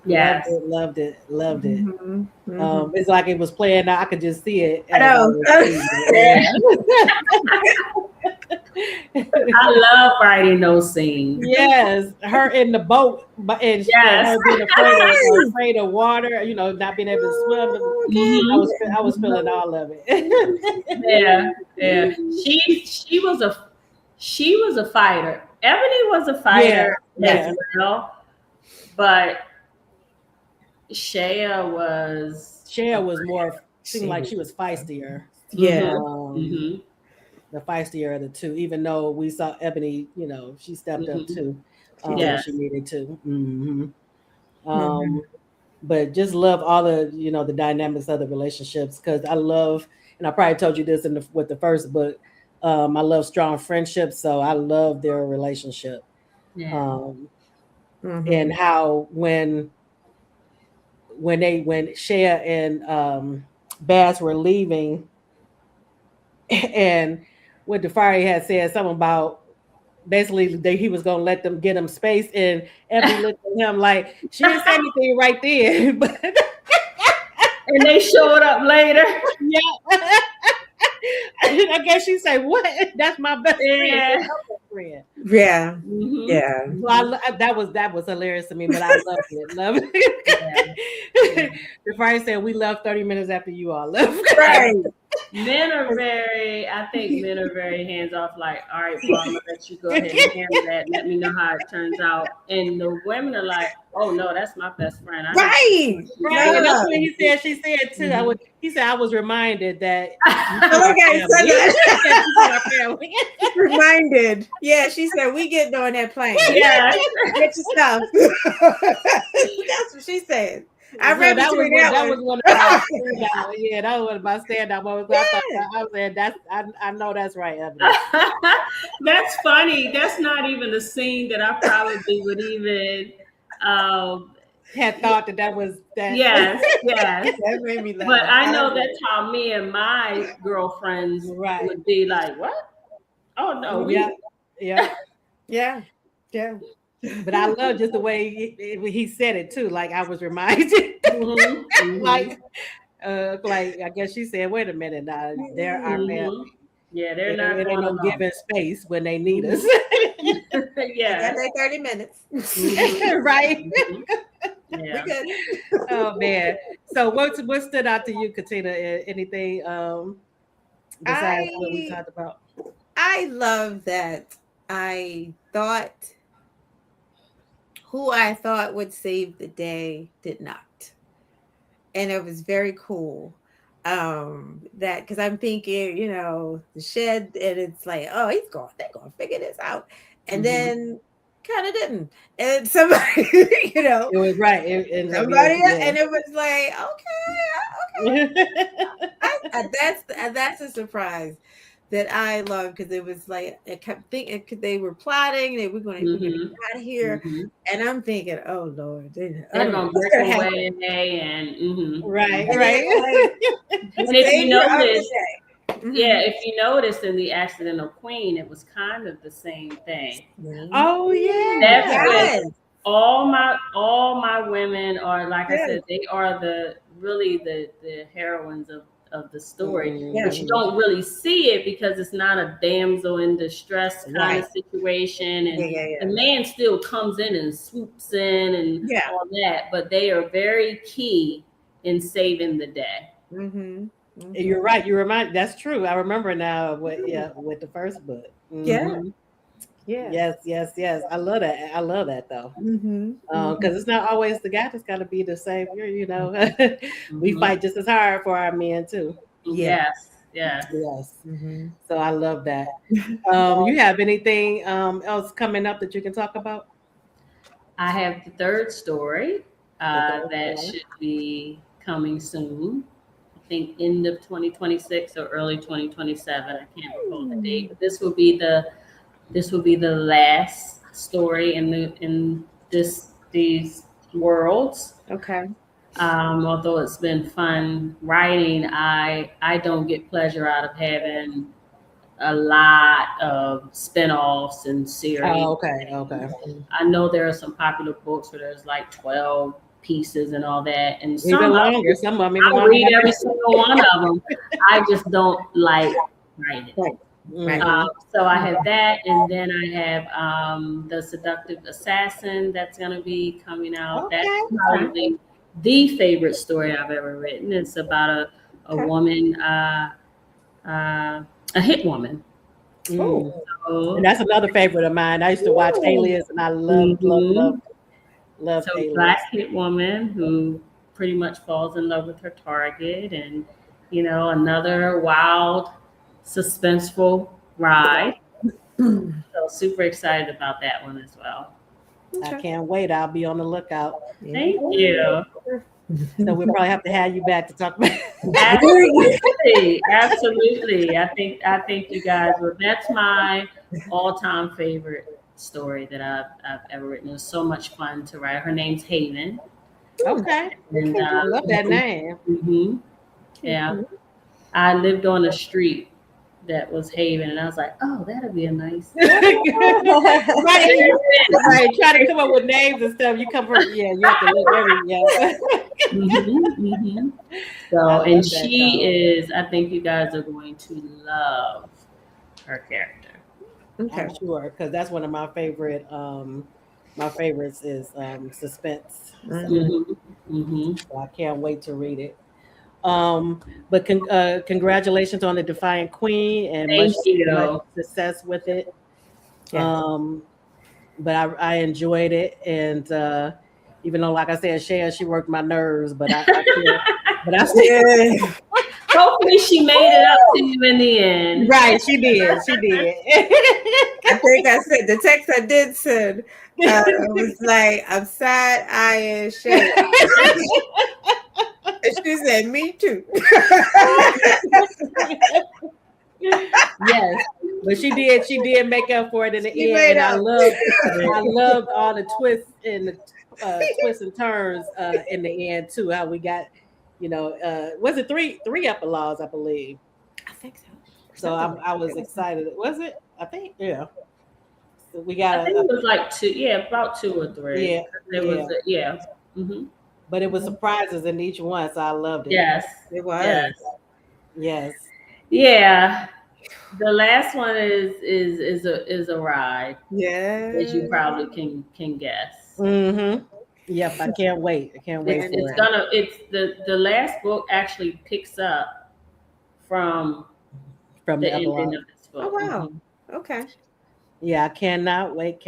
Loved Yes. it, loved it, loved it. Mhm. Mhm. It's like it was playing out. I could just see it I as I know. was reading it. Yeah. I love writing those scenes. Yes, her in the boat, but and Yes. her being Yes. afraid of water. You know, not being able to swim. And Oh, Hmm. I was okay. feeling all of it. Yeah. Yeah. She was a fighter. Ebony was a Yeah, fighter as yeah. well, but Shea was. Cher was more seemed She like was she was feistier. yeah. Mhm. Um, Mhm. the feistier of the two. Even though we saw Ebony, you know, she stepped up Mhm. too She when did. she Yes. needed to. Mhm. Um, but just love all the the dynamics of the relationships because I love, and I probably told you this with the first book. I love strong friendships, so I love their relationship. Yeah. Um, and Mhm. how when Shea and Bass were leaving, and what Defari had said something about basically that he was gonna let them get him space, and Ebony looked at him like she didn't say anything right then, but And they showed up later. yeah. I guess she said, "What? That's my best friend. That's Yeah. her best friend." Yeah. Mhm. Yeah. So Mhm. that was hilarious to me, but I loved it. Loved Yeah. Yeah. it. The Friday said we left 30 minutes after you all left. Right. Right. I think men are very hands off, like, all right, bro, I'm gonna let you go ahead and handle that. Let me know how it turns out. And the women are like, oh no, that's my best friend. I need to know what Right. she's Right, and doing. that's No. what he said. She said too. Mhm. He said I was reminded that you two are Okay, so family. that That you two are family. reminded. Yeah, she said we getting on that plane. Yes. Get your stuff. That's what she said. I So read between that that one. was one of my standout. Yeah, that was one of my standout moments. I thought Yeah. I was saying I know that's right, Ebony. That's funny. That's not even a scene that I probably would even. Um, Had thought that was that. yes, yes. That made me But laugh. I I know love that's how me and my girlfriends Right. would be like, "What? Oh no, Yeah. we." Yeah. yeah. Yeah. But I love just the way he said it too. Like I was reminded. Mhm. Mhm. like I guess she said, wait a minute now, they're our family. Mhm. Yeah, they're not It ain't going no alone. giving space when they need us. Mhm. They got Yes. their 30 minutes. Mhm. Right? Mhm. We Yeah. good. Oh man. So what stood out to you, Katina? Anything besides what we I talked about? I love that I thought who I thought would save the day did not. And it was very cool. That because I'm thinking, the shed, and it's like, oh, they're gonna figure this out. And Mhm. then kind of didn't. And somebody, It was right. It ended up being somebody, and it was like, okay, yeah. that's a surprise that I love because it was like I kept thinking they were plotting that we're gonna Mhm. get out of here, Mhm. and I'm thinking, oh Lord, I They're don't know gonna what's break gonna happen, away and mhm. Right, Mhm. and then right. like the And if you savior of the notice, day. yeah, if you notice in the Accidental Queen, it was kind of the same thing. Oh That's yeah. with Yes, all my women are, like I yes, said, they are the really the heroines of the story, Mm-hmm. but you don't really see it because it's not a damsel in distress kind of situation, and the man still comes in and swoops in and all that, but they are very key in saving the day. You're right. You remind. That's true. I remember now. With with the first book. Mm-hmm. Yes. I love that. I love that though. Because it's not always the guy that's got to be the savior. You know, we fight just as hard for our men too. Yes. So I love that. You have anything else coming up that you can talk about? I have the third story that should be coming soon. I think end of 2026 or early 2027. I can't recall the date, but this will be the last story in these worlds. Okay. Although it's been fun writing, I don't get pleasure out of having a lot of spinoffs and series. Oh, okay. I know there are some popular books where there's like 12 pieces and all that, and even longer. Some of them I read every single one of them. I just don't like writing. So I have that, and then I have The Seductive Assassin that's going to be coming out. That's probably the favorite story I've ever written. It's about a woman, a hit woman. So, and that's another favorite of mine. I used to watch Alias, and I love so Alias. Black hit woman who pretty much falls in love with her target, and another wild, suspenseful ride. So super excited about that one as well. I can't wait. I'll be on the lookout. Thank you. So we'll probably have to have you back to talk about it. Absolutely. I think you guys will. That's my all-time favorite story that I've ever written. It was so much fun to write. Her name's Haven. Okay. And, I love that name. Yeah. I lived on a street that was Haven, and I was like, oh, that'll be a nice. Right. Try to come up with names and stuff. You come from you have to look every So, and she is. I think you guys are going to love her character. Okay, I'm sure, because that's one of my favorite. My favorites is suspense. So I can't wait to read it. But congratulations on the Defiant Queen, and much success with it. But I enjoyed it, and even though, like I said, she worked my nerves, but I still. Hopefully, she made it up to you in the end. Right, she did. I think I said the text I did said was like, I'm sad, I Shay. And she said, me too. Yes, but she did make up for it in the end. And I loved all the twists and the twists and turns in the end too. How we got, was it three epilogues, I believe. I think so. So I was excited. Was it? I think So we got. I think it was like two. Yeah, about 2 or 3. Yeah, it was. But it was surprises in each one, so I loved it. Yes, it was. Yes. Yeah. The last one is a ride. Yeah. As you probably can guess. Yep, I can't wait. It's the last book actually picks up from the ending of this book. Oh wow. Okay. Yeah, I cannot wait.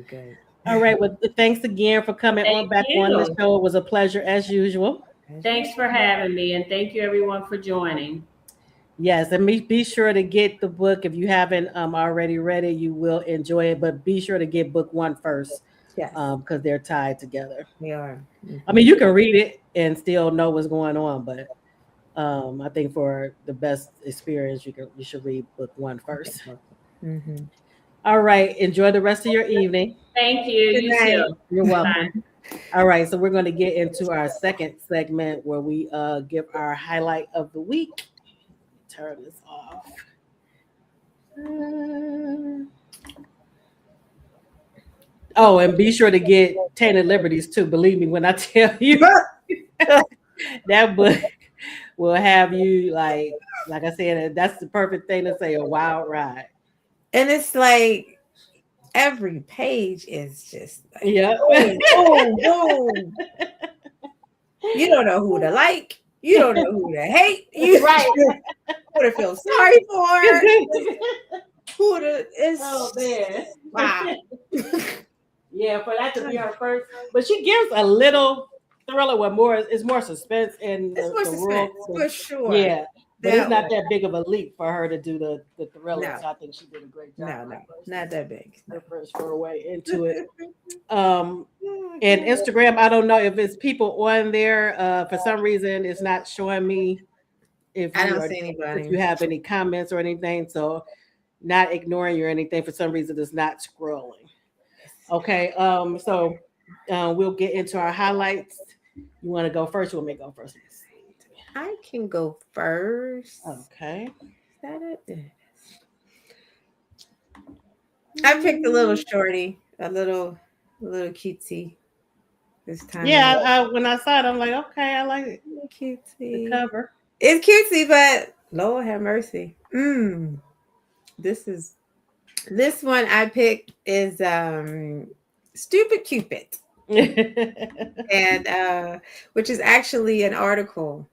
Okay. All right. Well, thanks again for coming on the show. It was a pleasure as usual. Thanks for having me, and thank you everyone for joining. Yes, and be sure to get the book. If you haven't already read it, you will enjoy it. But be sure to get book 1 first. Yes. Because they're tied together. They are. I mean, you can read it and still know what's going on, but I think for the best experience, you should read book 1 first. All right. Enjoy the rest of your evening. Thank you. Good night. You too. You're welcome. All right. So we're going to get into our second segment where we give our highlight of the week. Turn this off. Oh, and be sure to get Tainted Liberties too. Believe me when I tell you that book will have you like I said, that's the perfect thing to say, a wild ride. And it's like every page is just like Yep. boom, boom, boom. You don't know who to like. You don't know who to hate. You Right. who to feel sorry for. Who to is Oh man. wow. Yeah, for that to be her first, but she gives a little thriller with more. It's more suspense in It's more the suspense world. for sure. Yeah, but it's That not way. that big of a leap for her to do the thriller. No, So I think she did a great job. no, not that big. No. Her first foray into it. Um, and Instagram, I don't know if it's people on there. For some reason, it's not showing me if I you don't are see if you anybody. have any comments or anything. So not ignoring you or anything. For some reason, it's not scrolling. Okay. So we'll get into our highlights. You want to go first? You want me to go first? Let me see. I can go first. Okay. Is that it? I picked a little shorty, a little cutesy this time Yeah, around. when I saw it, I'm like, okay, I like it. The Cutesy. cover. It's cutesy, but Lord have mercy. This is this one I picked is Stupid Cupid. And which is actually an article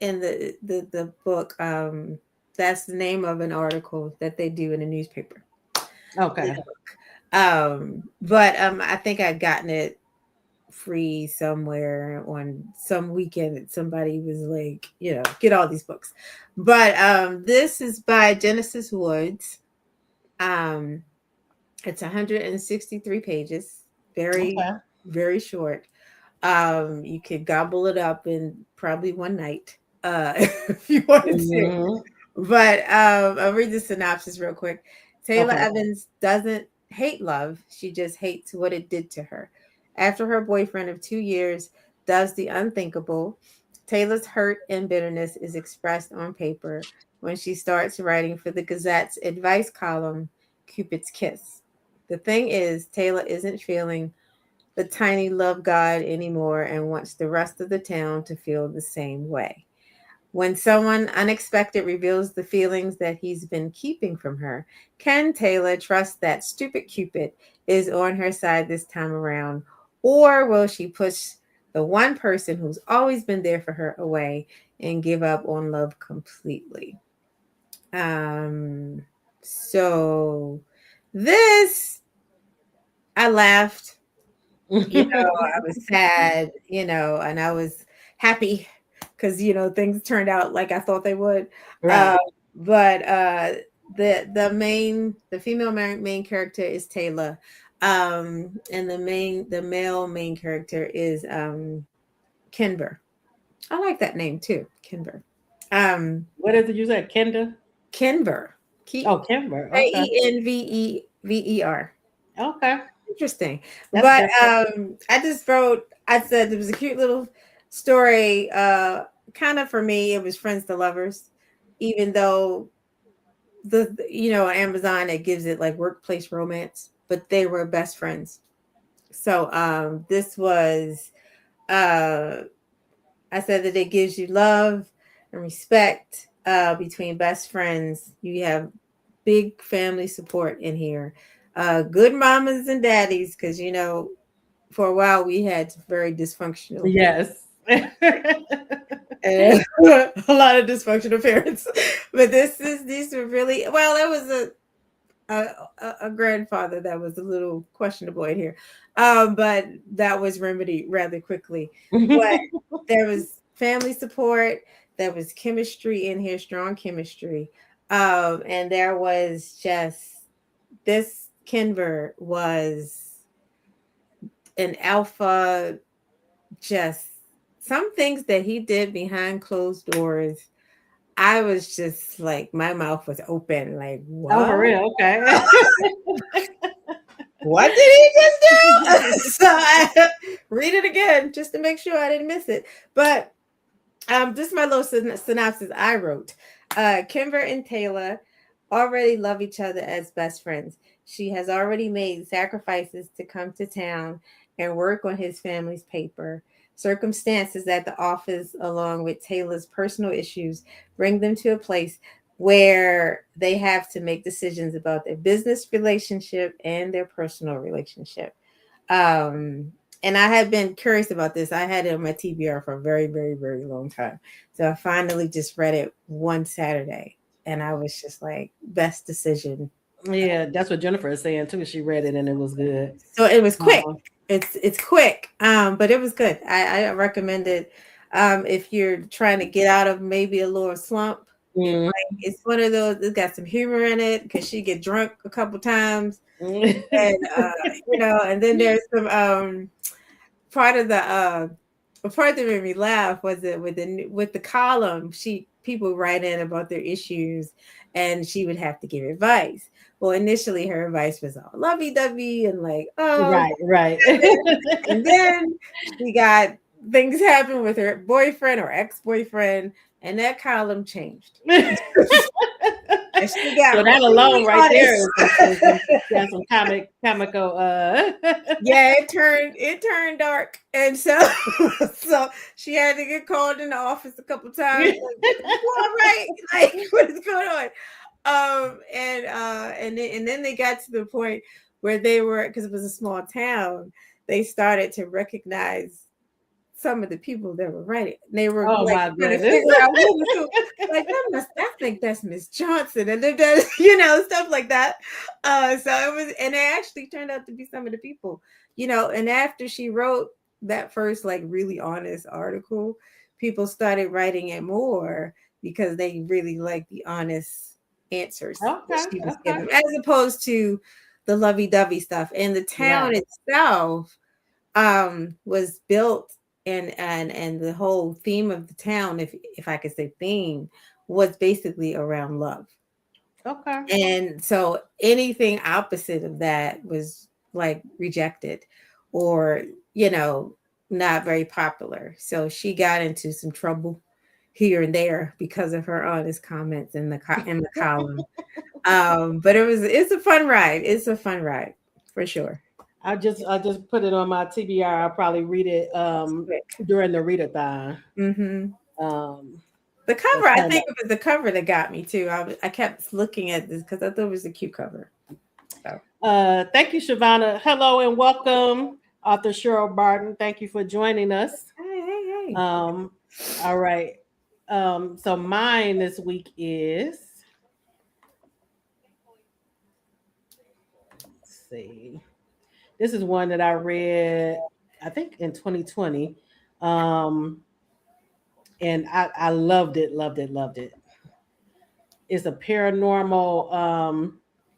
in the book. That's the name of an article that they do in a newspaper. Okay. But I think I'd gotten it free somewhere on some weekend that somebody was like, get all these books. But this is by Genesis Woods. Um, it's 163 pages, very, Okay. very short. You could gobble it up in probably one night, if you wanted to. Mhm. But I'll read the synopsis real quick. Taylor Okay. Evans doesn't hate love, she just hates what it did to her. After her boyfriend of 2 years does the unthinkable, Taylor's hurt and bitterness is expressed on paper when she starts writing for the Gazette's advice column, Cupid's Kiss. The thing is, Taylor isn't feeling the tiny love god anymore and wants the rest of the town to feel the same way. When someone unexpected reveals the feelings that he's been keeping from her, can Taylor trust that stupid Cupid is on her side this time around? Or will she push the one person who's always been there for her away and give up on love completely? So this, I laughed, I was sad, and I was happy because things turned out like I thought they would. Right. Uh, but the female main character is Taylor, and the male main character is Kinber. I like that name too, Kinber. What is it you said? Kenda? Kinber. Oh, Kimber. Okay. Kenvever. Okay. Interesting. That's But different. I said there was a cute little story. Kind of for me, it was friends to lovers, even though Amazon, it gives it like workplace romance, but they were best friends. So this was uh I said that it gives you love and respect between best friends. You have big family support in here. Good mamas and daddies, because for a while we had very dysfunctional Yes. a lot of dysfunctional parents. But these were really well. There was a grandfather that was a little questionable in here, but that was remedied rather quickly. But there was family support. There was chemistry in here, strong chemistry, and there was just this. Kinver was an alpha. Just some things that he did behind closed doors, I was just like, my mouth was open, like, Oh, for what? real? Okay. What did he just do? So I read it again just to make sure I didn't miss it. But this is my little synopsis I wrote. Kimber and Taylor already love each other as best friends. She has already made sacrifices to come to town and work on his family's paper. Circumstances at the office, along with Taylor's personal issues, bring them to a place where they have to make decisions about their business relationship and their personal relationship. And I have been curious about this. I had it on my TBR for a very, very, very long time. So I finally just read it one Saturday, and I was just like, best decision. Yeah, that's what Jennifer is saying too. She read it and it was good. So it was quick. It's quick, but it was good. I recommend it if you're trying to get out of maybe a little slump. It's one of those. It's got some humor in it because she get drunk a couple times, and and then there's some part of the part that made me laugh was it with the column. People write in about their issues, and she would have to give advice. Well, initially her advice was all lovey-dovey and like, oh, right. And then she got things happen with her boyfriend or ex-boyfriend, and that column changed. And she got so that alone right there is some comical. Yeah, it turned dark, and so she had to get called in the office a couple times. Like, all right, like what is going on? And then they got to the point where they were, because it was a small town, they started to recognize some of the people that were writing. They were trying to figure out who was who. Like, I think that's Miss Johnson, and then stuff like that. So it was, and it actually turned out to be some of the people, and after she wrote that first like really honest article, people started writing it more because they really liked the honest answers that she was giving, as opposed to the lovey-dovey stuff. And the town itself was built, and the whole theme of the town, if I could say theme, was basically around love. Okay. And so anything opposite of that was like rejected or not very popular. So she got into some trouble here and there because of her honest comments in the column. But it's a fun ride. It's a fun ride for sure. I just put it on my TBR. I'll probably read it during the readathon. Mm-hmm. The cover, I think it was the cover that got me too. I kept looking at this because I thought it was a cute cover. So. Thank you, Shavonna. Hello and welcome, author Cheryl Barton. Thank you for joining us. Hey. All right. So mine this week is, let's see. This is one that I read, I think in 2020. And I loved it. It's a paranormal,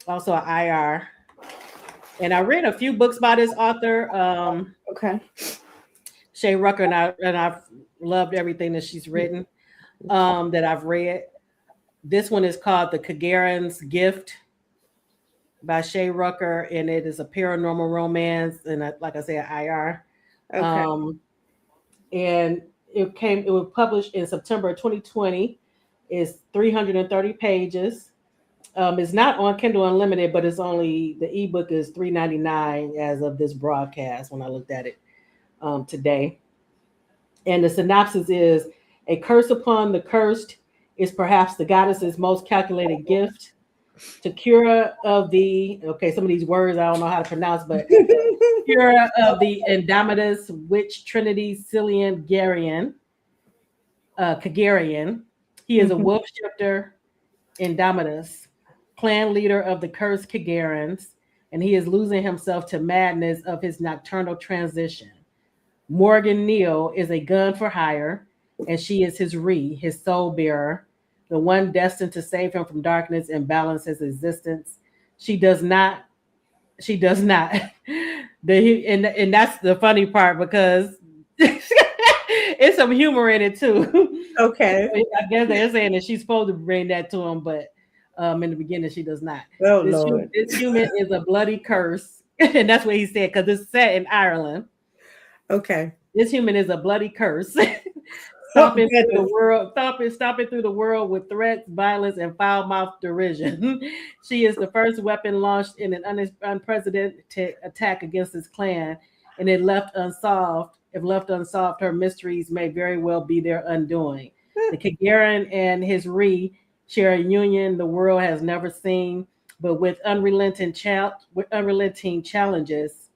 also an IR. And I read a few books by this author. Okay. Shay Rucker, and I've loved everything that she's written. That I've read. This one is called The Kagaran's Gift by Shay Rucker, and it is a paranormal romance, and like I said, IR. Okay. And it was published in September 2020. It's 330 pages. It's not on Kindle Unlimited, but the ebook is $3.99 as of this broadcast when I looked at it today. And the synopsis is, a curse upon the cursed is perhaps the goddess's most calculated gift. Takura of some of these words I don't know how to pronounce, but Takura of the Indomitus Witch Trinity Cillian Kagarian. He is a wolf shifter Indomitus, clan leader of the cursed Kagarans, and he is losing himself to madness of his nocturnal transition. Morgan Neal is a gun for hire, and she is his soul bearer, the one destined to save him from darkness and balance his existence. She does not. And that's the funny part, because it's some humor in it too. Okay. I guess they're saying that she's supposed to bring that to him, but in the beginning she does not. Oh, Lord. This human is a bloody curse, and that's what he said, because it's set in Ireland. Okay. This human is a bloody curse. Stomping through the world with threats, violence, and foul-mouthed derision. She is the first weapon launched in an unprecedented attack against his clan, and if left unsolved, her mysteries may very well be their undoing. The Kagarian and his Re share a union the world has never seen, but with unrelenting challenges,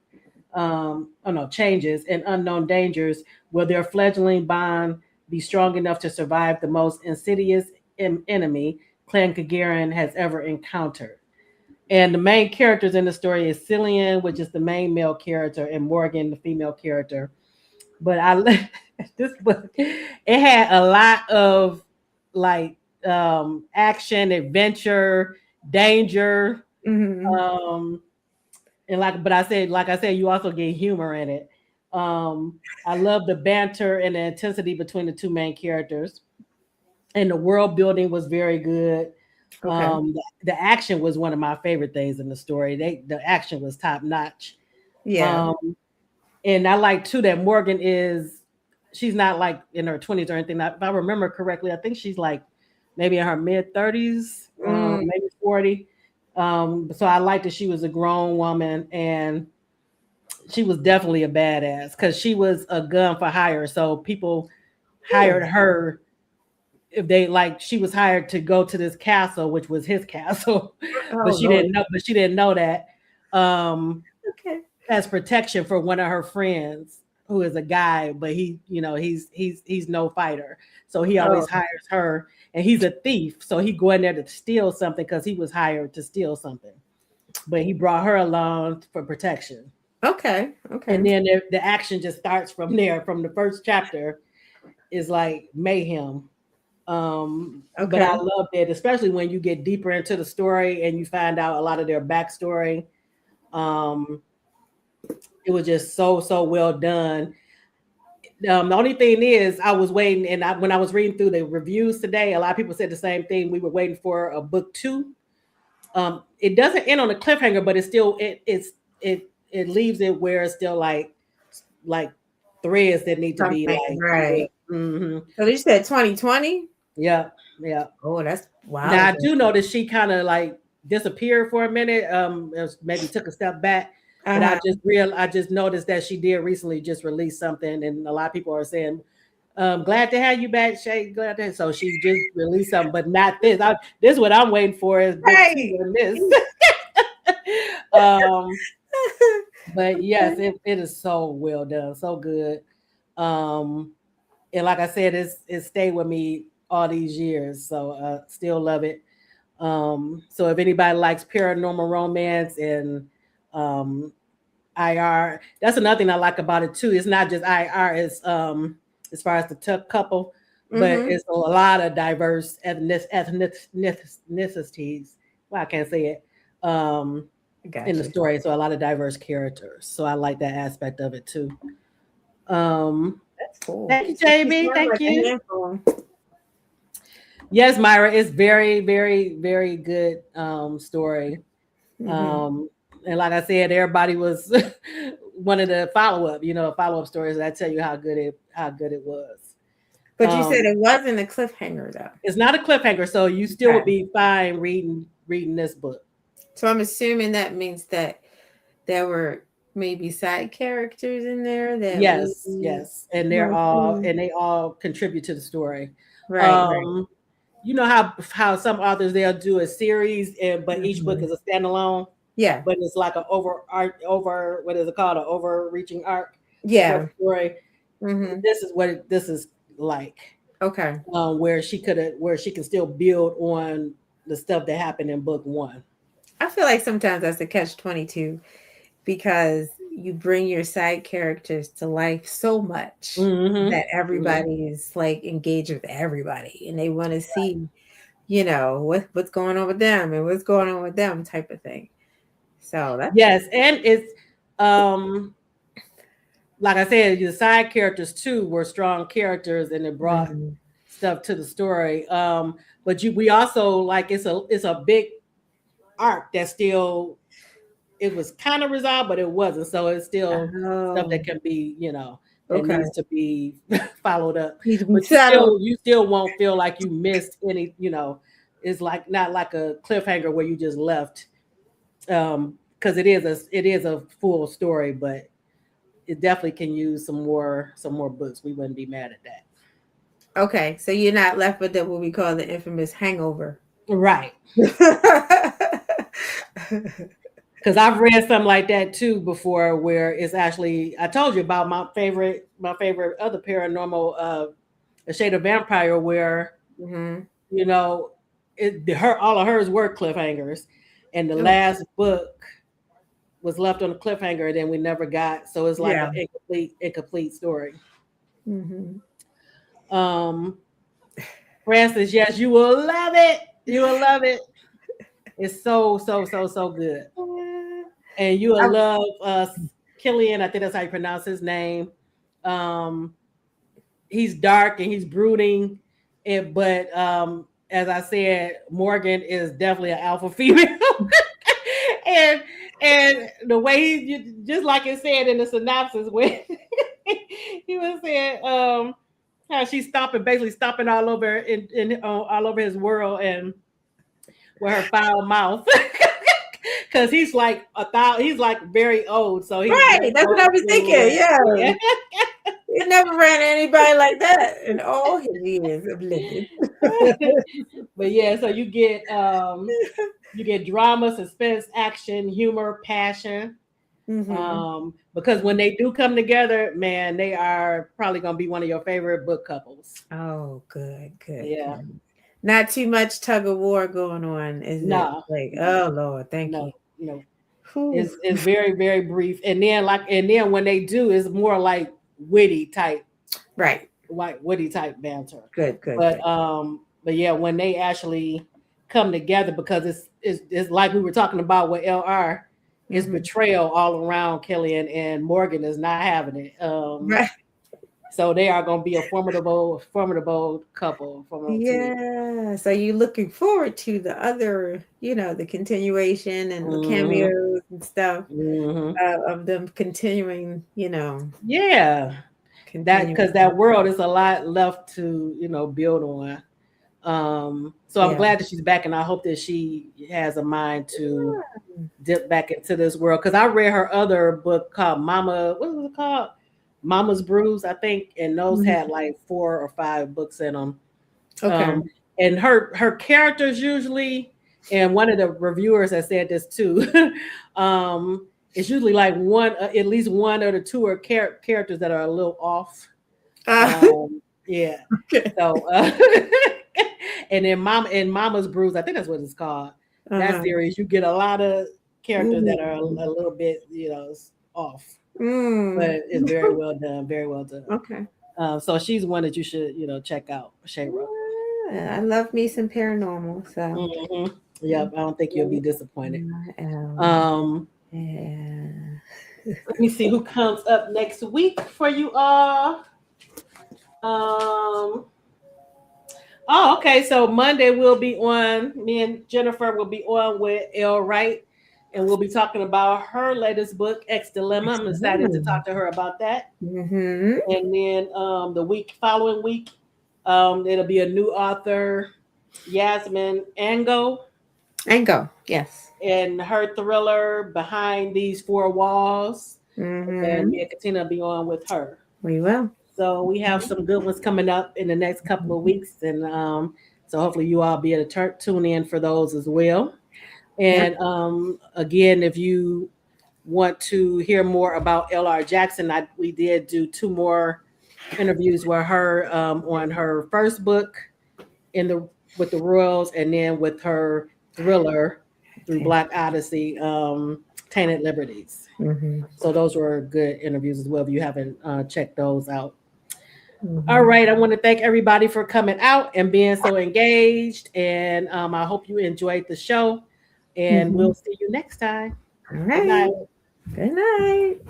changes and unknown dangers, will their fledgling bond be strong enough to survive the most insidious enemy Clan Kagarian has ever encountered? And the main characters in the story is Cillian, which is the main male character, and Morgan, the female character. But this book, it had a lot of like action, adventure, danger, Mm-hmm. and like I said, you also get humor in it. I love the banter and the intensity between the two main characters, and the world building was very good. Okay. The action was one of my favorite things in the story. The action was top notch. Yeah. And I like too that Morgan she's not like in her 20s or anything. If I remember correctly, I think she's like maybe in her mid 30s, maybe 40. So I like that she was a grown woman, and she was definitely a badass because she was a gun for hire. So people hired her if they like she was hired to go to this castle, which was his castle, Oh, Lord. But she didn't know that. Okay. As protection for one of her friends who is a guy, but he's no fighter. So he always Oh, hires her, and he's a thief. So he go in there to steal something because he was hired to steal something. But he brought her along for protection. okay. And Okay. then the action just starts from there. From the first chapter is like mayhem. But I Okay. loved it, especially when you get deeper into the story and you find out a lot of their backstory. Um, it was just so well done. The only thing is, I was waiting, and when I was reading through the reviews today, a lot of people said the same thing. We were waiting for a book 2. It doesn't end on a cliffhanger, but it's still it leaves it where it's still like threads that need to be Something, like right. mm-hmm. So you said 2020? Yeah. Oh, that's wow. Now I do notice she kind of like disappeared for a minute. Maybe took a step back. But I just noticed that she did recently just release something, and a lot of people are saying, glad to have you back, Shay. Glad to. So she just released something, but not this. This is what I'm waiting for is book 2 and this. But yes, it is so well done, so good. And like I said, it stayed with me all these years, so still love it. So if anybody likes paranormal romance and IR, that's another thing I like about it too. It's not just IR, it's as far as the couple, but it's a lot of diverse ethnicities. Well, I can't say it. In the story, so a lot of diverse characters. So I like that aspect of it too. That's cool. Thank you, JB. Thank you. Yes, Myra, it's very, very, very good story. And like I said, everybody was one of the follow-up stories that tell you how good it was. But you said it wasn't a cliffhanger though. It's not a cliffhanger, so you still would be fine reading this book. So I'm assuming that means that there were maybe side characters in there that yes, and they all contribute to the story. Right. You know how some authors they'll do a series, but each book is a standalone. Yeah, but it's like an what is it called? An overreaching arc. Yeah. Story. This is what this is like. Okay. Where she can still build on the stuff that happened in book 1. I feel like sometimes that's a catch-22 because you bring your side characters to life so much that everybody is like engaged with everybody and they want to see, what's going on with them and what's going on with them type of thing. So that's and it's like I said, the side characters too were strong characters and it brought stuff to the story. But we also like it's a big arc that still it was kind of resolved, but it wasn't. So it's still stuff that can be, that needs to be followed up. But you still won't feel like you missed any, it's like not like a cliffhanger where you just left. Because it is a full story, but it definitely can use some more books. We wouldn't be mad at that. Okay, so you're not left with what we call the infamous hangover. Right. Because I've read something like that too before, where it's actually, I told you about my favorite other paranormal, A Shade of Vampire, where you know, all of hers were cliffhangers, and the last book was left on a cliffhanger, and then we never got. So it's like an incomplete story. Francis, yes, you will love it. You will love it. It's so good. And you will love Killian. I think that's how you pronounce his name. He's dark and he's brooding, but as I said, Morgan is definitely an alpha female. and the way he, just like it said in the synopsis, when he was saying how she's basically stomping all over all over his world, and with her foul mouth. Because he's like he's like very old, so he's right. That's what I was thinking. Yeah. He never ran anybody like that in all his years of living. But yeah, so you get drama, suspense, action, humor, passion. Because when they do come together, man, they are probably going to be one of your favorite book couples. Oh, good. Yeah. Not too much tug of war going on, is it? Like, oh Lord, thank you. No. It's very, very brief. And then when they do, it's more like witty type. Right. Like witty type banter. Good. But yeah, when they actually come together, because it's like we were talking about with LR, it's betrayal all around Killian, and Morgan is not having it. Right. So they are going to be a formidable couple. Yeah. So you're looking forward to the other, the continuation and the cameos and stuff of them continuing, Yeah. Because that world is a lot left to, build on. So I'm glad that she's back, and I hope that she has a mind to dip back into this world. Because I read her other book called what was it called? Mama's Brews, I think, and those had like 4 or 5 books in them. Okay. And her characters usually, and one of the reviewers has said this too, it's usually like at least one or the 2 are characters that are a little off. Yeah. Okay. So, and in Mama's Brews, I think that's what it's called. That series, you get a lot of characters that are a little bit, off. But it's very well done. Very well done. Okay. So she's one that you should, check out, Shayra. I love me some paranormal. So. Yep. I don't think you'll be disappointed. Yeah. Let me see who comes up next week for you all. Okay. So Monday we'll be on. Me and Jennifer will be on with Elle Wright. And we'll be talking about her latest book, X Dilemma. I'm excited to talk to her about that. And then the following week, it'll be a new author, Yasmin Ango. Yes. And her thriller, Behind These Four Walls. And me and Katina will be on with her. We will. So we have some good ones coming up in the next couple of weeks. And so hopefully you all be able to tune in for those as well. And again, if you want to hear more about L.R. Jackson, we did do 2 more interviews with her on her first book with the Royals, and then with her thriller through Black Odyssey, Tainted Liberties. So those were good interviews as well, if you haven't checked those out. All right. I want to thank everybody for coming out and being so engaged. And I hope you enjoyed the show. And we'll see you next time. All right. Good night.